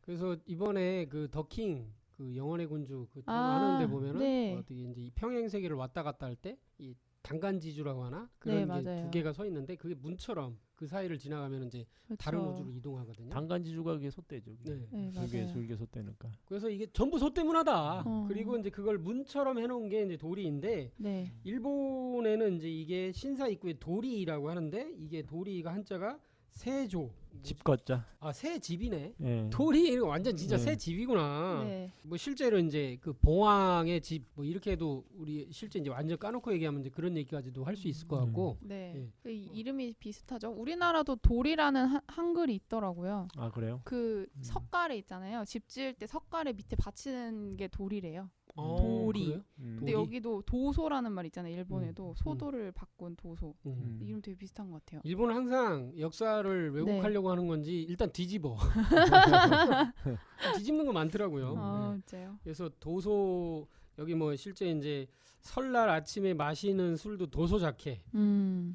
그래서 이번에 그 더킹 그 영원의 군주 그 아, 하는데 보면은 네. 어떻게 이제 이 평행 세계를 왔다 갔다 할 때 이 단간지주라고 하나 네, 그런 게 맞아요. 두 개가 서 있는데 그게 문처럼 그 사이를 지나가면 이제 그렇죠. 다른 우주로 이동하거든요. 단간지주가 그게 소떼죠. 네. 네, 줄기에 맞아요. 줄기에 소떼니까. 그래서 이게 전부 소때문하다. 어. 그리고 이제 그걸 문처럼 해놓은 게 이제 도리인데 네. 일본에는 이제 이게 신사 입구에 도리라고 하는데 이게 도리가 한자가 세조. 집걷자. 아, 새 집이네. 예. 도리 이거 완전 진짜 네. 새 집이구나. 네. 뭐 실제로 이제 그 봉황의 집 뭐 이렇게 해도 우리 실제 이제 완전 까놓고 얘기하면 이제 그런 얘기까지도 할 수 있을 것 같고. 네. 예. 그 이름이 비슷하죠. 우리나라도 돌이라는 한글이 있더라고요. 아 그래요? 그 석가래 있잖아요. 집 지을 때 석가래 밑에 받치는 게 돌이래요. 도리. 그래요? 근데 도리? 여기도 도소라는 말 있잖아요. 일본에도 소도를 바꾼 도소. 이름 되게 비슷한 것 같아요. 일본은 항상 역사를 왜곡하려고 하는 건지 일단 뒤집어. 뒤집는 거 많더라고요. 아, 네. 진짜요? 그래서 도소 여기 뭐 실제 이제 설날 아침에 마시는 술도 도소자케.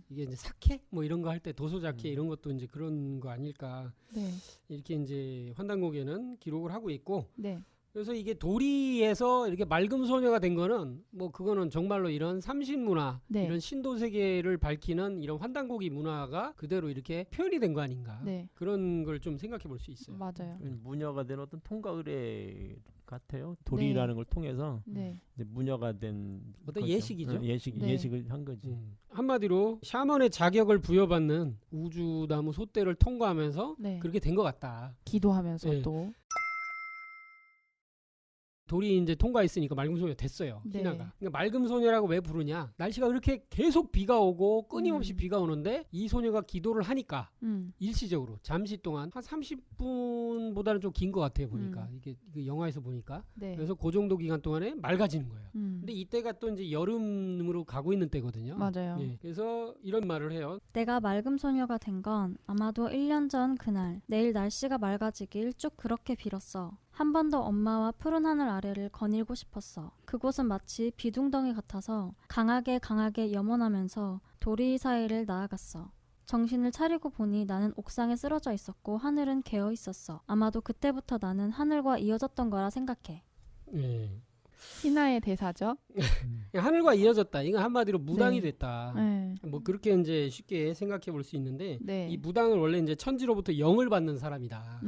이게 이제 사케 뭐 이런 거 할 때 도소자케 이런 것도 이제 그런 거 아닐까. 네. 이렇게 이제 환단곡에는 기록을 하고 있고. 네. 그래서 이게 도리에서 이렇게 맑음 소녀가 된 거는 뭐 그거는 정말로 이런 삼신 문화, 네. 이런 신도 세계를 밝히는 이런 환단고기 문화가 그대로 이렇게 표현이 된 거 아닌가. 네. 그런 걸 좀 생각해 볼 수 있어요. 맞아요. 무녀가 된 어떤 통과 의례 같아요. 도리라는 걸 통해서 네. 이제 무녀가 된 어떤 거죠. 예식이죠? 예식 네. 예식을 한 거지. 한마디로 샤먼의 자격을 부여받는 우주나무 소떼를 통과하면서 네. 그렇게 된 것 같다. 기도하면서 네. 또. 돌이 이제 통과했으니까 맑음 소녀 됐어요. 네. 희나가. 그러니까 맑음 소녀라고 왜 부르냐? 날씨가 그렇게 계속 비가 오고 끊임없이 비가 오는데 이 소녀가 기도를 하니까 일시적으로 잠시 동안 한 30분보다는 좀 긴 것 같아요 보니까 이게 영화에서 보니까. 네. 그래서 그 정도 기간 동안에 맑아지는 거예요. 음. 근데 이때가 또 이제 여름으로 가고 있는 때거든요. 맞아요. 예, 그래서 이런 말을 해요. 내가 맑음 소녀가 된 건 아마도 1년 전 그날 내일 날씨가 맑아지길 쭉 그렇게 빌었어. 한 번 더 엄마와 푸른 하늘 아래를 거닐고 싶었어. 그곳은 마치 비둥덩이 같아서 강하게 염원하면서 도리 사이를 나아갔어. 정신을 차리고 보니 나는 옥상에 쓰러져 있었고 하늘은 개어 있었어. 아마도 그때부터 나는 하늘과 이어졌던 거라 생각해. 예. 희나의 대사죠. 그냥 하늘과 이어졌다. 이건 한마디로 무당이 네. 됐다. 네. 뭐 그렇게 이제 쉽게 생각해 볼 수 있는데 네. 이 무당을 원래 이제 천지로부터 영을 받는 사람이다.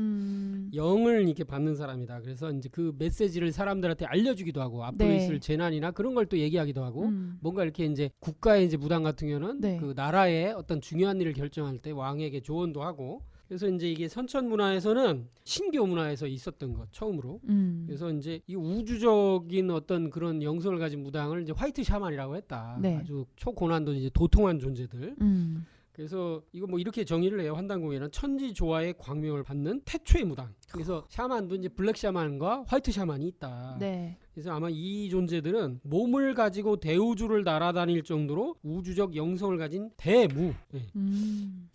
영을 이렇게 받는 사람이다. 그래서 이제 그 메시지를 사람들한테 알려주기도 하고 앞으로 네. 있을 재난이나 그런 걸 또 얘기하기도 하고 뭔가 이렇게 이제 국가의 이제 무당 같은 경우는 네. 그 나라의 어떤 중요한 일을 결정할 때 왕에게 조언도 하고 그래서 이제 이게 선천 문화에서는 신교 문화에서 있었던 것 처음으로 그래서 이제 이 우주적인 어떤 그런 영성을 가진 무당을 이제 화이트 샤만이라고 했다. 네. 아주 초고난도 이제 도통한 존재들. 그래서 이거 뭐 이렇게 정의를 해요. 환단공예는 천지 조화의 광명을 받는 태초의 무당. 그래서 샤만도 이제 블랙 샤만과 화이트 샤만이 있다. 네. 그래서 아마 이 존재들은 몸을 가지고 대우주를 날아다닐 정도로 우주적 영성을 가진 대무. 네.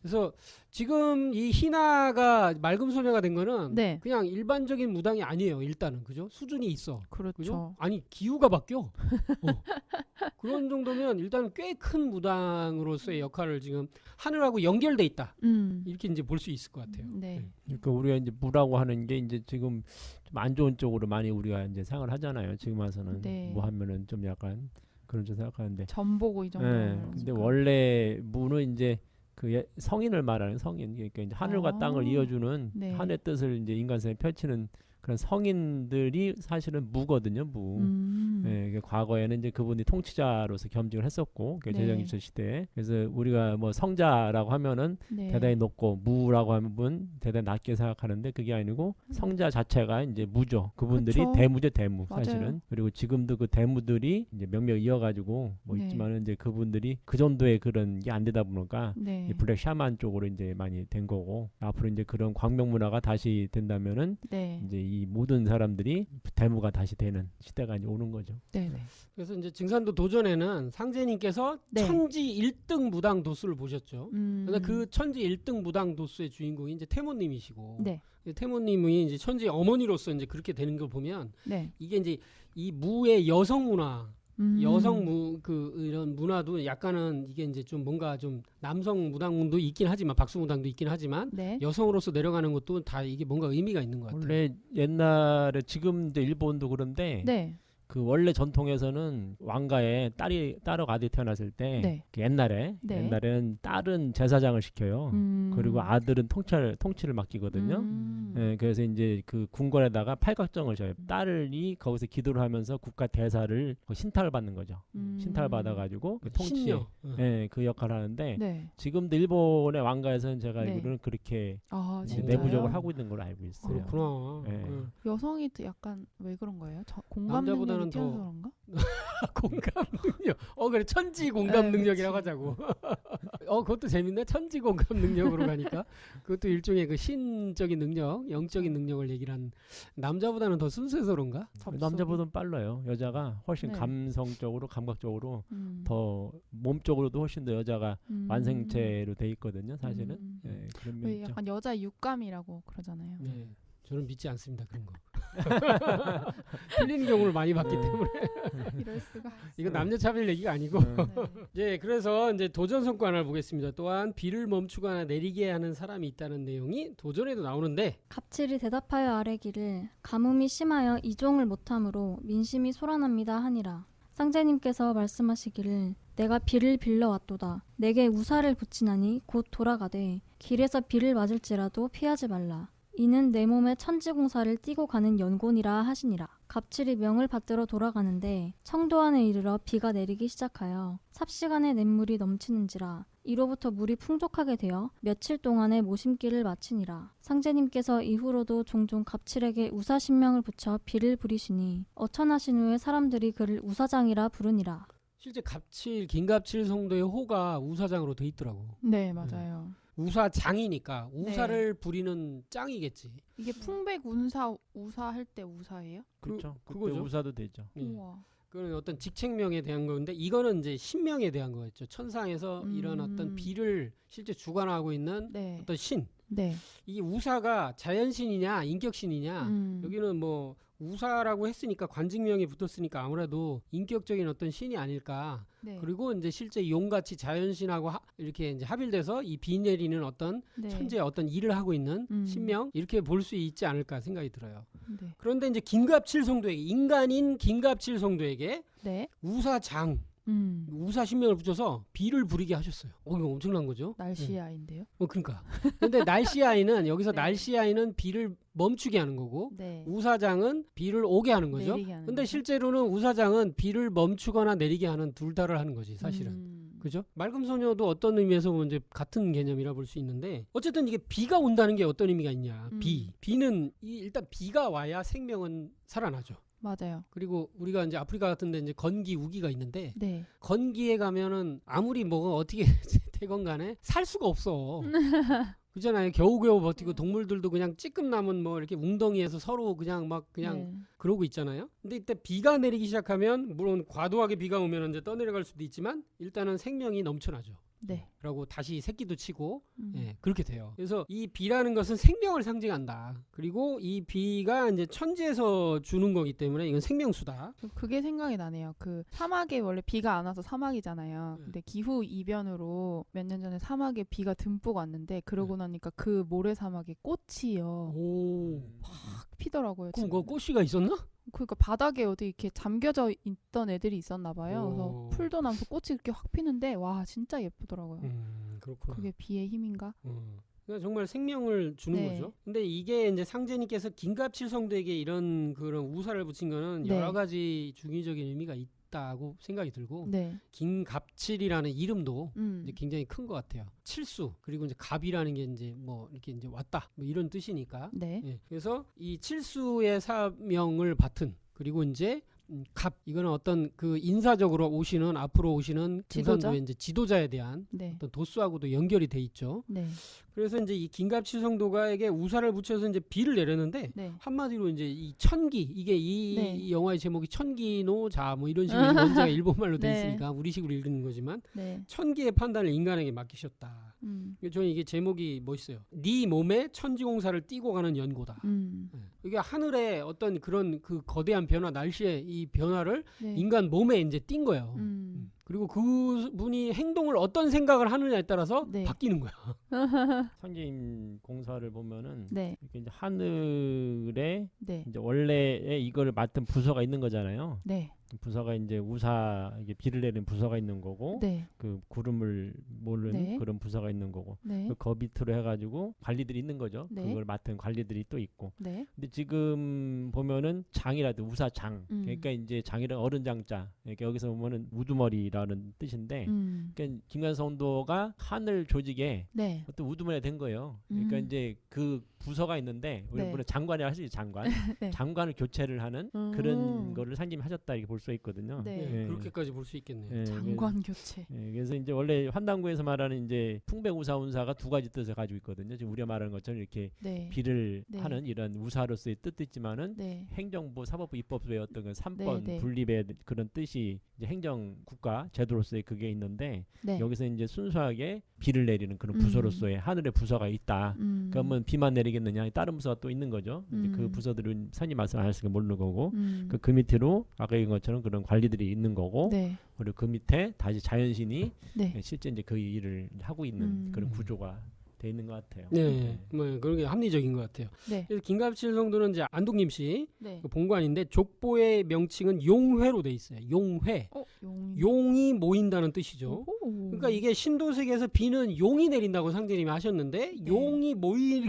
그래서 지금 이 희나가 맑은 소녀가 된 거는 네. 그냥 일반적인 무당이 아니에요. 일단은 그죠? 수준이 있어. 그렇죠. 그죠? 아니 기후가 바뀌어. 그런 정도면 일단 꽤 큰 무당으로서의 역할을 지금 하늘하고 연결돼 있다. 이렇게 이제 볼 수 있을 것 같아요. 네. 그러니까 우리가 이제 무라고 하는 게 이제 지금 좀 안 좋은 쪽으로 많이 우리가 이제 생각을 하잖아요. 지금 와서는 네. 뭐 하면은 좀 약간 그런 좀 생각하는데. 전보고 이 정도. 네. 근데 원래 무는 이제 그 성인을 말하는 성인, 그러니까 이제 하늘과 아. 땅을 이어주는 네. 하늘의 뜻을 이제 인간성에 펼치는 그런 성인들이 사실은 무거든요. 무. 네, 그 과거에는 이제 그분이 통치자로서 겸직을 했었고, 그 네. 제정일체 시대에. 그래서 우리가 뭐 성자라고 하면은 네. 대단히 높고 무라고 하면 분 대단히 낮게 생각하는데 그게 아니고 성자 자체가 이제 무죠. 그분들이 그쵸. 대무죠, 대무. 맞아요. 사실은. 그리고 지금도 그 대무들이 이제 명맥 이어가지고 뭐 네. 있지만은 이제 그분들이 그 정도의 그런 게 안 되다 보니까 네. 이 블랙 샤만 쪽으로 이제 많이 된 거고 앞으로 이제 그런 광명 문화가 다시 된다면은 네. 이제 이 모든 사람들이 대무가 다시 되는 시대가 이제 오는 거죠. 네. 네. 그래서 이제 증산도 도전에는 상제님께서 네. 천지 1등 무당 도수를 보셨죠. 음. 근데 그 천지 1등 무당 도수의 주인공이 이제 태모님이시고 네. 태모님이 이제 천지 어머니로서 이제 그렇게 되는 걸 보면 네. 이게 이제 이 무의 여성 문화, 여성 무 그 이런 문화도 약간은 이게 이제 좀 뭔가 좀 남성 무당도 있긴 하지만 박수 무당도 있긴 하지만 네. 여성으로서 내려가는 것도 다 이게 뭔가 의미가 있는 것 같아요. 원래 옛날에 지금 이제 일본도 그런데 네. 그 원래 전통에서는 왕가에 딸이 딸하고 아들이 태어났을 때 네. 그 옛날에는 딸은 제사장을 시켜요. 그리고 아들은 통치를 맡기거든요. 예, 그래서 이제 그 궁궐에다가 팔각정을 져요. 딸이 거기서 기도를 하면서 국가 대사를 신탁을 받는 거죠. 신탁을 받아가지고 그 통치에 신녀. 예, 그 역할을 하는데 네. 지금도 일본의 왕가에서는 제가 네. 알기로는 그렇게 아, 이제 진짜요? 내부적으로 하고 있는 걸로 알고 있어요. 그렇구나. 네. 응. 여성이 약간 왜 그런 거예요? 공감 남자보다는 능력이 뛰어서 더- 그런가? 공감 능력. 그래 천지 공감 네, 능력이라고 그치. 하자고. 그것도 재밌네. 천지 공감 능력으로 가니까 그것도 일종의 그 신적인 능력, 영적인 능력을 얘기를 한 남자보다는 더 순수해서 그런가? 접속이? 남자보다는 빨라요. 여자가 훨씬 네. 감성적으로 감각적으로 음. 더 몸적으로도 훨씬 더 여자가 음. 완성체로 돼 있거든요. 사실은 음. 예, 그런 왜 면 있죠. 약간 여자 육감이라고 그러잖아요. 네. 저는 믿지 않습니다. 그런 거. 틀린 경우를 많이 봤기 때문에 이럴 수가. 이건 남녀 차별 얘기가 아니고 네. 예, 그래서 이제 도전 성과 하나를 보겠습니다. 또한 비를 멈추거나 내리게 하는 사람이 있다는 내용이 도전에도 나오는데 갑칠이 대답하여 아뢰기를 가뭄이 심하여 이종을 못함으로 민심이 소란합니다 하니라. 상제님께서 말씀하시기를 내가 비를 빌러 왔도다. 내게 우사를 붙이나니 곧 돌아가되 길에서 비를 맞을지라도 피하지 말라. 이는 내 몸에 천지공사를 띠고 가는 연곤이라 하시니라. 갑칠이 명을 받들어 돌아가는데 청도안에 이르러 비가 내리기 시작하여 삽시간에 냇물이 넘치는지라. 이로부터 물이 풍족하게 되어 며칠 동안의 모심기를 마치니라. 상제님께서 이후로도 종종 갑칠에게 우사신명을 붙여 비를 부리시니 어천하신 후에 사람들이 그를 우사장이라 부르니라. 실제 갑칠 긴갑칠 성도의 호가 우사장으로 돼 있더라고. 네, 맞아요. 우사장이니까 우사를 부리는 짱이겠지. 이게 풍백 운사 우사 할 때 우사예요? 그렇죠. 그때 그거죠. 우사도 되죠. 예. 우와. 그건 어떤 직책명에 대한 건데 이거는 이제 신명에 대한 거였죠. 천상에서 이런 어떤 비를 실제 주관하고 있는 네. 어떤 신, 네. 이 우사가 자연신이냐 인격신이냐 여기는 뭐 우사라고 했으니까 관직명이 붙었으니까 아무래도 인격적인 어떤 신이 아닐까. 네. 그리고 이제 실제 용같이 자연신하고 이렇게 이제 합일돼서 이 비 내리는 어떤 네. 천재 어떤 일을 하고 있는 신명 이렇게 볼 수 있지 않을까 생각이 들어요. 네. 그런데 이제 김갑칠성도에게 인간인 김갑칠성도에게 네. 우사장 우사 신명을 붙여서 비를 부리게 하셨어요. 이거 엄청난 거죠. 날씨의 아이인데요. 그러니까. 근데 날씨 아이는 여기서 네. 날씨 아이는 비를 멈추게 하는 거고 네. 우사장은 비를 오게 하는 거죠. 내리게 하는 근데 거죠. 실제로는 우사장은 비를 멈추거나 내리게 하는 둘 다를 하는 거지 사실은. 그죠? 맑음소녀도 어떤 의미에서 보면 이제 같은 개념이라 볼 수 있는데 어쨌든 이게 비가 온다는 게 어떤 의미가 있냐. 비는 일단 비가 와야 생명은 살아나죠. 맞아요. 그리고 우리가 이제 아프리카 같은 데 이제 건기 우기가 있는데 네. 건기에 가면은 아무리 뭐가 어떻게 되건 간에 살 수가 없어. 그잖아요. 겨우겨우 버티고 동물들도 그냥 찌끔 남은 뭐 이렇게 웅덩이에서 서로 그냥 막 그냥 네. 그러고 있잖아요. 근데 이때 비가 내리기 시작하면 물론 과도하게 비가 오면 이제 떠내려갈 수도 있지만 일단은 생명이 넘쳐나죠. 네. 그러고 다시 새끼도 치고 예, 그렇게 돼요. 그래서 이 비라는 것은 생명을 상징한다. 그리고 이 비가 이제 천지에서 주는 거기 때문에 이건 생명수다. 그게 생각이 나네요. 그 사막에 원래 비가 안 와서 사막이잖아요. 근데 기후 이변으로 몇 년 전에 사막에 비가 듬뿍 왔는데 그러고 나니까 그 모래 사막에 꽃이요. 오. 확 피더라고요. 그럼 그 꽃이가 있었나? 그러니까 바닥에 어디 이렇게 잠겨져 있던 애들이 있었나 봐요. 오. 그래서 풀도 나면서 꽃이 이렇게 확 피는데 와 진짜 예쁘더라고요. 그렇구나. 그게 비의 힘인가? 그러니까 정말 생명을 주는 네. 거죠. 근데 이게 이제 상제님께서 김갑칠성도에게 이런 그런 우사를 붙인 거는 네. 여러 가지 중의적인 의미가 있다고 생각이 들고 네. 김갑칠이라는 이름도 이제 음. 굉장히 큰 것 같아요. 칠수 그리고 이제 갑이라는 게 이제 뭐 이렇게 이제 왔다 뭐 이런 뜻이니까. 네. 예. 그래서 이 칠수의 사명을 받은 그리고 이제 갑 이거는 어떤 그 인사적으로 오시는 앞으로 오시는 지도자? 금산도의 이제 지도자에 대한 네. 어떤 도수하고도 연결이 돼 있죠. 네. 그래서 이제 이 김갑칠성도가에게 우사를 붙여서 이제 비를 내렸는데 네. 한마디로 이제 이 천기 이게 이 네. 영화의 제목이 천기노자 뭐 이런 식으로 원제가 일본말로 돼 네. 있으니까 우리식으로 읽는 거지만 네. 천기의 판단을 인간에게 맡기셨다. 저는 이게 제목이 멋있어요. 네 몸에 천지공사를 띄고 가는 연고다. 이게 하늘의 어떤 그런 그 거대한 변화, 날씨의 이 변화를 네. 인간 몸에 이제 띈 거예요. 그리고 그분이 행동을 어떤 생각을 하느냐에 따라서 네. 바뀌는 거야. 상제임 공사를 보면은 네. 이렇게 이제 하늘에 네. 이제 원래에 이걸 맡은 부서가 있는 거잖아요. 네. 부서가 이제 우사 이게 비를 내리는 부서가 있는 거고 네. 그 구름을 모르는 네. 그런 부서가 있는 거고 네. 그 밑으로 해가지고 관리들이 있는 거죠. 네. 그걸 맡은 관리들이 또 있고. 네. 근데 지금 보면은 장이라도 우사장. 그러니까 이제 장이란 어른 장자. 그러니까 여기서 보면은 우두머리라는 뜻인데. 그러니까 김관성도가 하늘 조직에 네. 어떤 우두머리가 된 거예요. 그러니까 이제 그 부서가 있는데 우리 네. 물론 장관이라 하시죠. 장관. 네. 장관을 교체를 하는 그런 거를 상징하셨다 이렇게 볼 수 있거든요. 네. 그렇게까지 볼 수 있겠네요. 예, 장관 교체. 그래서 이제 원래 환단구에서 말하는 이제 풍백우사운사가 두 가지 뜻을 가지고 있거든요. 지금 우리가 말하는 것처럼 이렇게 네. 비를 네. 하는 이런 우사로서의 뜻도 있지만은 네. 행정부, 사법부, 입법부의 어떤 그 3번 네, 네. 분립의 그런 뜻이 이제 행정국가 제도로서의 그게 있는데 네. 여기서 이제 순수하게 비를 내리는 그런 부서로서의 하늘의 부서가 있다. 그러면 비만 내리겠느냐? 다른 부서가 또 있는 거죠. 이제 그 부서들은 선임 말씀 안 했으니까 모르는 거고 그 밑으로 아까 얘기한 것처럼 그런 관리들이 있는 거고 네. 그리고 그 밑에 다시 자연신이 네. 실제 이제 그 일을 하고 있는 그런 구조가 돼 있는 것 같아요. 네, 뭐 그런 게 합리적인 것 같아요. 네. 그래서 김갑칠성도는 이제 안동김 씨 네. 본관인데 족보의 명칭은 용회로 돼 있어요. 용회. 용이 모인다는 뜻이죠. 그러니까 이게 신도색에서 비는 용이 내린다고 상제님이 하셨는데 네. 용이 모이는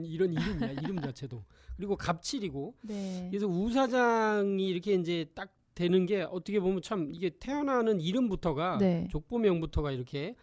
이런 이름이야. 이름 자체도. 그리고 갑칠이고. 네. 그래서 우사장이 이렇게 이제 딱 되는 게 어떻게 보면 참 이게 태어나는 이름부터가 네. 족보명부터가 이렇게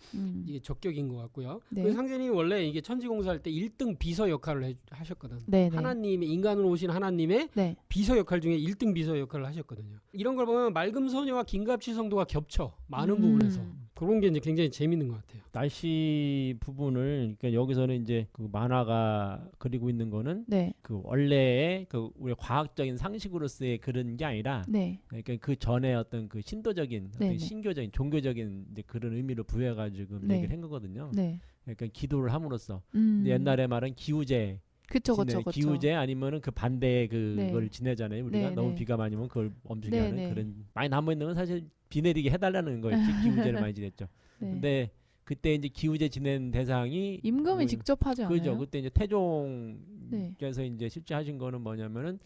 이게 적격인 것 같고요. 네. 그 상제님이 원래 이게 천지공사할 때 1등 비서 역할을 하셨거든. 네. 네. 하나님의 인간으로 오신 하나님의 네. 비서 역할 중에 1등 비서 역할을 하셨거든요. 이런 걸 보면 맑음소녀와 김갑칠성도가 겹쳐 많은 부분에서 그런 게 이제 굉장히 재밌는 것 같아요. 날씨 부분을 그러니까 여기서는 이제 그 만화가 그리고 있는 거는 네. 그 원래의 그 우리 과학적인 상식으로서의 그런 게 아니라 네. 그러니까 그 전에 어떤 그 신도적인 네, 어떤 네. 신교적인 종교적인 이제 그런 의미로 부여해가지고 네. 얘기를 한 거거든요. 네. 그러니까 기도를 함으로써 옛날에 말은 기우제 그쵸. 기우제 아니면은 그 반대의 그걸 네. 지내잖아요. 우리가 네, 너무 네. 비가 많이 오면 그걸 멈추게 네, 하는 네. 그런 많이 남아 있는 건 사실 비 내리게 해달라는 거예요. 기우제를 많이 지냈죠. 네. 근데 그때 이제 기우제 지낸 대상이 임금이 뭐, 직접 하지 않아요? 그죠. 그때 이제 태종께서 이제 실제 하신 거는 뭐냐면은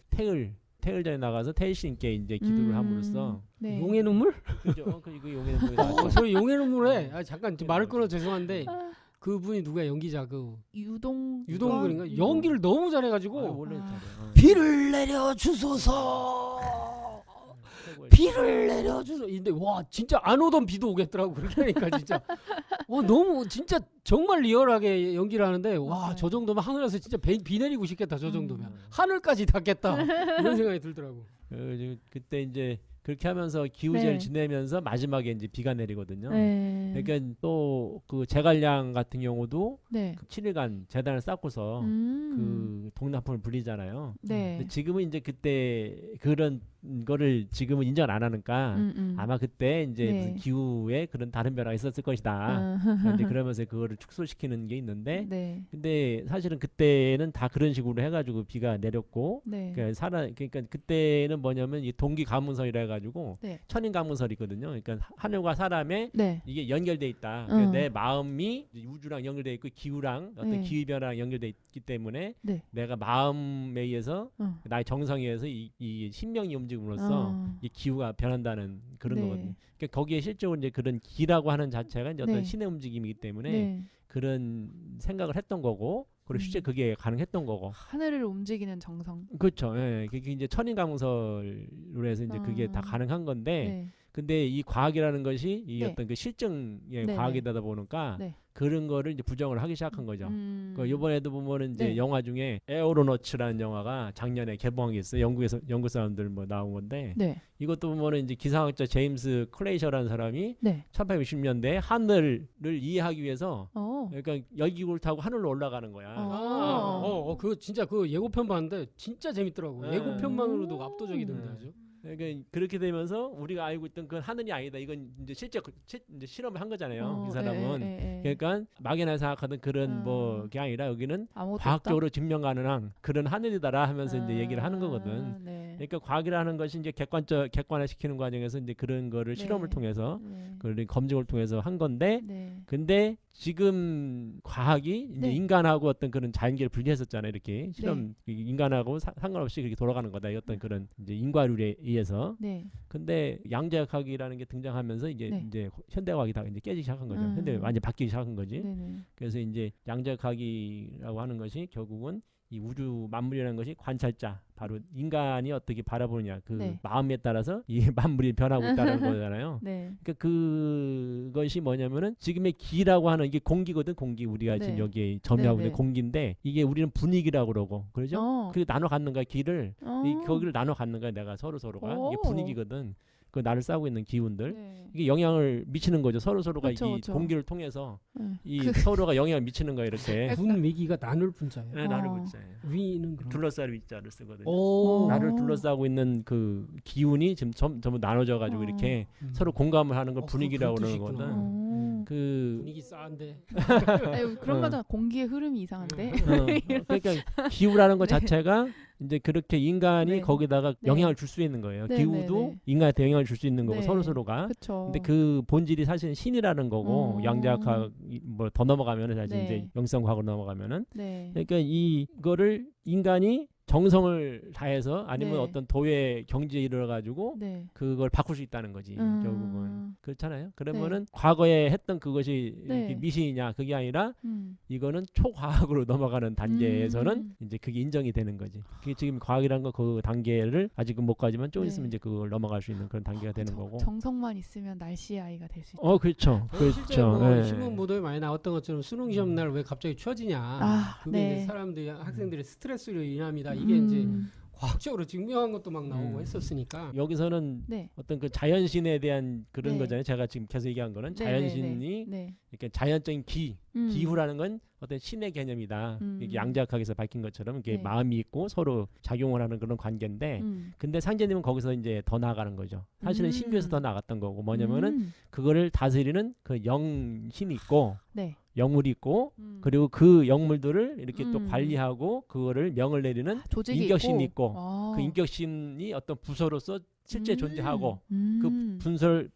태을전에 나가서 태일신께 이제 기도를 함으로써 네. 용의 눈물? 그죠. 그 용의 눈물이 나왔죠. 저 용의 눈물에 잠깐 말을 끊어 죄송한데 아. 그분이 누구야 연기자 그 유동근인가? 유동근인가 연기를 너무 잘해가지고 원래 잘해. 비를 내려 주소서 비를 내려 주소. 근데 와 진짜 안 오던 비도 오겠더라고 그렇게 하니까 진짜 너무 진짜 정말 리얼하게 연기를 하는데 와 맞아요. 저 정도면 하늘에서 진짜 비 내리고 싶겠다 저 정도면 하늘까지 닿겠다 이런 생각이 들더라고. 그때 이제 그렇게 하면서 기우제를 네. 지내면서 마지막에 이제 비가 내리거든요. 네. 그러니까 또 그 제갈량 같은 경우도 네. 그 7일간 재단을 쌓고서 그 동남풍을 불리잖아요. 네. 근데 지금은 이제 그때 그런 거를 지금은 인정 안 하니까 아마 그때 이제 네. 무슨 기후에 그런 다른 변화가 있었을 것이다. 이제 그러면서 그거를 축소시키는 게 있는데 네. 근데 사실은 그때는 다 그런 식으로 해가지고 비가 내렸고 네. 그러니까 그때는 뭐냐면 이 동기 가문설이라 해가지고 네. 천인 가문설이거든요. 그러니까 하늘과 사람의 네. 이게 연결돼 있다. 그러니까 내 마음이 우주랑 연결돼 있고 기후랑 어떤 네. 기후 변화랑 연결돼 있기 때문에 네. 내가 마음에 의해서 나의 정성에 의해서 이 신명이 움직임으로써 이 기후가 변한다는 그런 네. 거거든요. 그러니까 거기에 실제로 이제 그런 기라고 하는 자체가 이제 어떤 네. 신의 움직임이기 때문에 네. 그런 생각을 했던 거고 그리고 실제 그게 가능했던 거고. 하늘을 움직이는 정성. 그렇죠. 예. 그게 이제 천인 가문설로 해서 이제 그게 다 가능한 건데 네. 근데 이 과학이라는 것이 이 네. 어떤 그 실증의 네, 과학이다 보니까 네. 그런 거를 이제 부정을 하기 시작한 거죠. 그 이번에도 보면은 이제 네. 영화 중에 에어로너츠라는 영화가 작년에 개봉한 게 있어요. 영국 사람들 뭐 나온 건데 네. 이것도 보면은 이제 기상학자 제임스 클레이셔라는 사람이 네. 1860년대에 하늘을 이해하기 위해서 어. 그러니까 열기구를 타고 하늘로 올라가는 거야. 그거 진짜 그 예고편 봤는데 진짜 재밌더라고. 네. 예고편만으로도 압도적이던데 아주. 그러니까 그렇게 되면서 우리가 알고 있던 그 하늘이 아니다. 이건 이제 실제 이제 실험을 한 거잖아요. 이 사람은. 그러니까 막연하게 생각하던 그런 뭐게 아니라 여기는 과학적으로 증명 가능한 그런 하늘이다라 하면서 이제 얘기를 하는 거거든. 네. 그러니까 과학이라는 것이 이제 객관화시키는 과정에서 이제 그런 거를 네. 실험을 통해서 네. 그걸 검증을 통해서 한 건데 네. 근데 지금 과학이 이제 네. 인간하고 어떤 그런 자연계를 분리했었잖아요. 이렇게 실험 인간하고 상관없이 그렇게 돌아가는 거다. 어떤 그런 이제 인과율에 의해서. 네. 근데 양자역학이라는 게 등장하면서 이제 현대과학이 다 이제 깨지기 시작한 거죠. 현대 완전 바뀌기 시작한 거지. 네네. 그래서 이제 양자역학이라고 하는 것이 결국은 이 우주 만물이라는 것이 관찰자 바로 인간이 어떻게 바라보느냐 그 네. 마음에 따라서 이 만물이 변하고 있다는 거잖아요. 네. 그러니까 그것이 뭐냐면은 지금의 기라고 하는 이게 공기거든. 공기 우리가 네. 지금 여기에 점유하고 네, 있는 네. 공기인데 이게 우리는 분위기라고 그러고 그러죠. 그 나눠 갖는 거야 기를 이 거기를 나눠 갖는 거야 내가 서로가 이게 분위기거든. 그 나를 싸고 있는 기운들 네. 이게 영향을 미치는 거죠. 서로가 그쵸, 이 그쵸. 공기를 통해서 네. 이 서로가 영향을 미치는 거예요. 이렇게 분 위기가 나눌 분자예요. 네, 나를 붙자예요. 위는 그런. 둘러싸를 위자를 쓰거든요. 오. 나를 둘러싸고 있는 그 기운이 지금 전부 나눠져 가지고 이렇게 서로 공감을 하는 걸 분위기라고 그런 그러는 뜻이 거거든. 그 분위기 싸한데. 그런 거잖아. 공기의 흐름이 이상한데. 그러니까 기후라는 것 네. 자체가 이제 그렇게 인간이 네. 거기다가 네. 영향을 줄 수 있는 거예요. 네, 기후도 네, 네. 인간한테 영향을 줄 수 있는 거고 네. 서로가. 그렇죠. 근데 그 본질이 사실은 신이라는 거고 양자학 뭐 더 넘어가면은 사실 네. 이제 영성과학으로 넘어가면은 네. 그러니까 이거를 인간이 정성을 다해서 아니면 네. 어떤 도의 경지에 이르러 가지고 네. 그걸 바꿀 수 있다는 거지 결국은 그렇잖아요. 그러면은 네. 과거에 했던 그것이 네. 미신이냐 그게 아니라 음. 이거는 초과학으로 넘어가는 단계에서는 이제 그게 인정이 되는 거지. 그게 지금 과학이라는 거 그 단계를 아직은 못 가지만 좀 네. 있으면 이제 그걸 넘어갈 수 있는 그런 단계가 되는 거고. 정성만 있으면 날씨의 아이가 될 수 있다. 그렇죠. 실제 뭐 예. 신문 보도에 많이 나왔던 것처럼 수능 시험 날 왜 갑자기 추워지냐. 그게 네. 이제 사람들이 학생들의 스트레스로 인함이다. 이게 이제 음. 과학적으로 증명한 것도 막 나오고 했었으니까. 여기서는 네. 어떤 그 자연신에 대한 그런 네. 거잖아요. 제가 지금 계속 얘기한 거는 네, 자연신이 네. 이렇게 자연적인 기후라는 건 어떤 신의 개념이다. 이게 양자역학에서 밝힌 것처럼 이게 네. 마음이 있고 서로 작용을 하는 그런 관계인데 근데 상제님은 거기서 이제 더 나아가는 거죠. 사실은 신교에서 더 나아갔던 거고 뭐냐면은 그거를 다스리는 그 영신이 있고 네. 영물이 있고 그리고 그 영물들을 이렇게 또 음. 관리하고 그거를 명을 내리는 조직이 인격심이 있고 아. 그 인격심이 어떤 부서로서 실제 존재하고 그 음.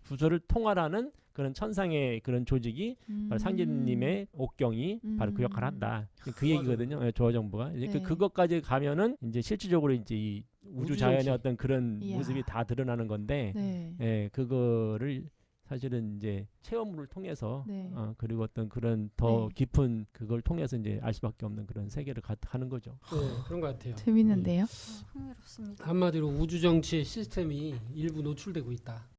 부서를 통할하는 그런 천상의 그런 조직이 바로 상제님의 옥경이 바로 그 역할을 한다. 그 얘기거든요. 예, 조화정부가 이제 네. 그것까지 가면은 이제 실질적으로 이제 이 우주 자연의 우주정치. 어떤 그런 이야. 모습이 다 드러나는 건데, 네. 예, 그거를 사실은 이제 체험을 통해서 네. 그리고 어떤 그런 더 네. 깊은 그걸 통해서 이제 알 수밖에 없는 그런 세계를 가는 거죠. 네, 그런 것 같아요. 재밌는데요. 흥미롭습니다. 한마디로 우주 정치의 시스템이 일부 노출되고 있다.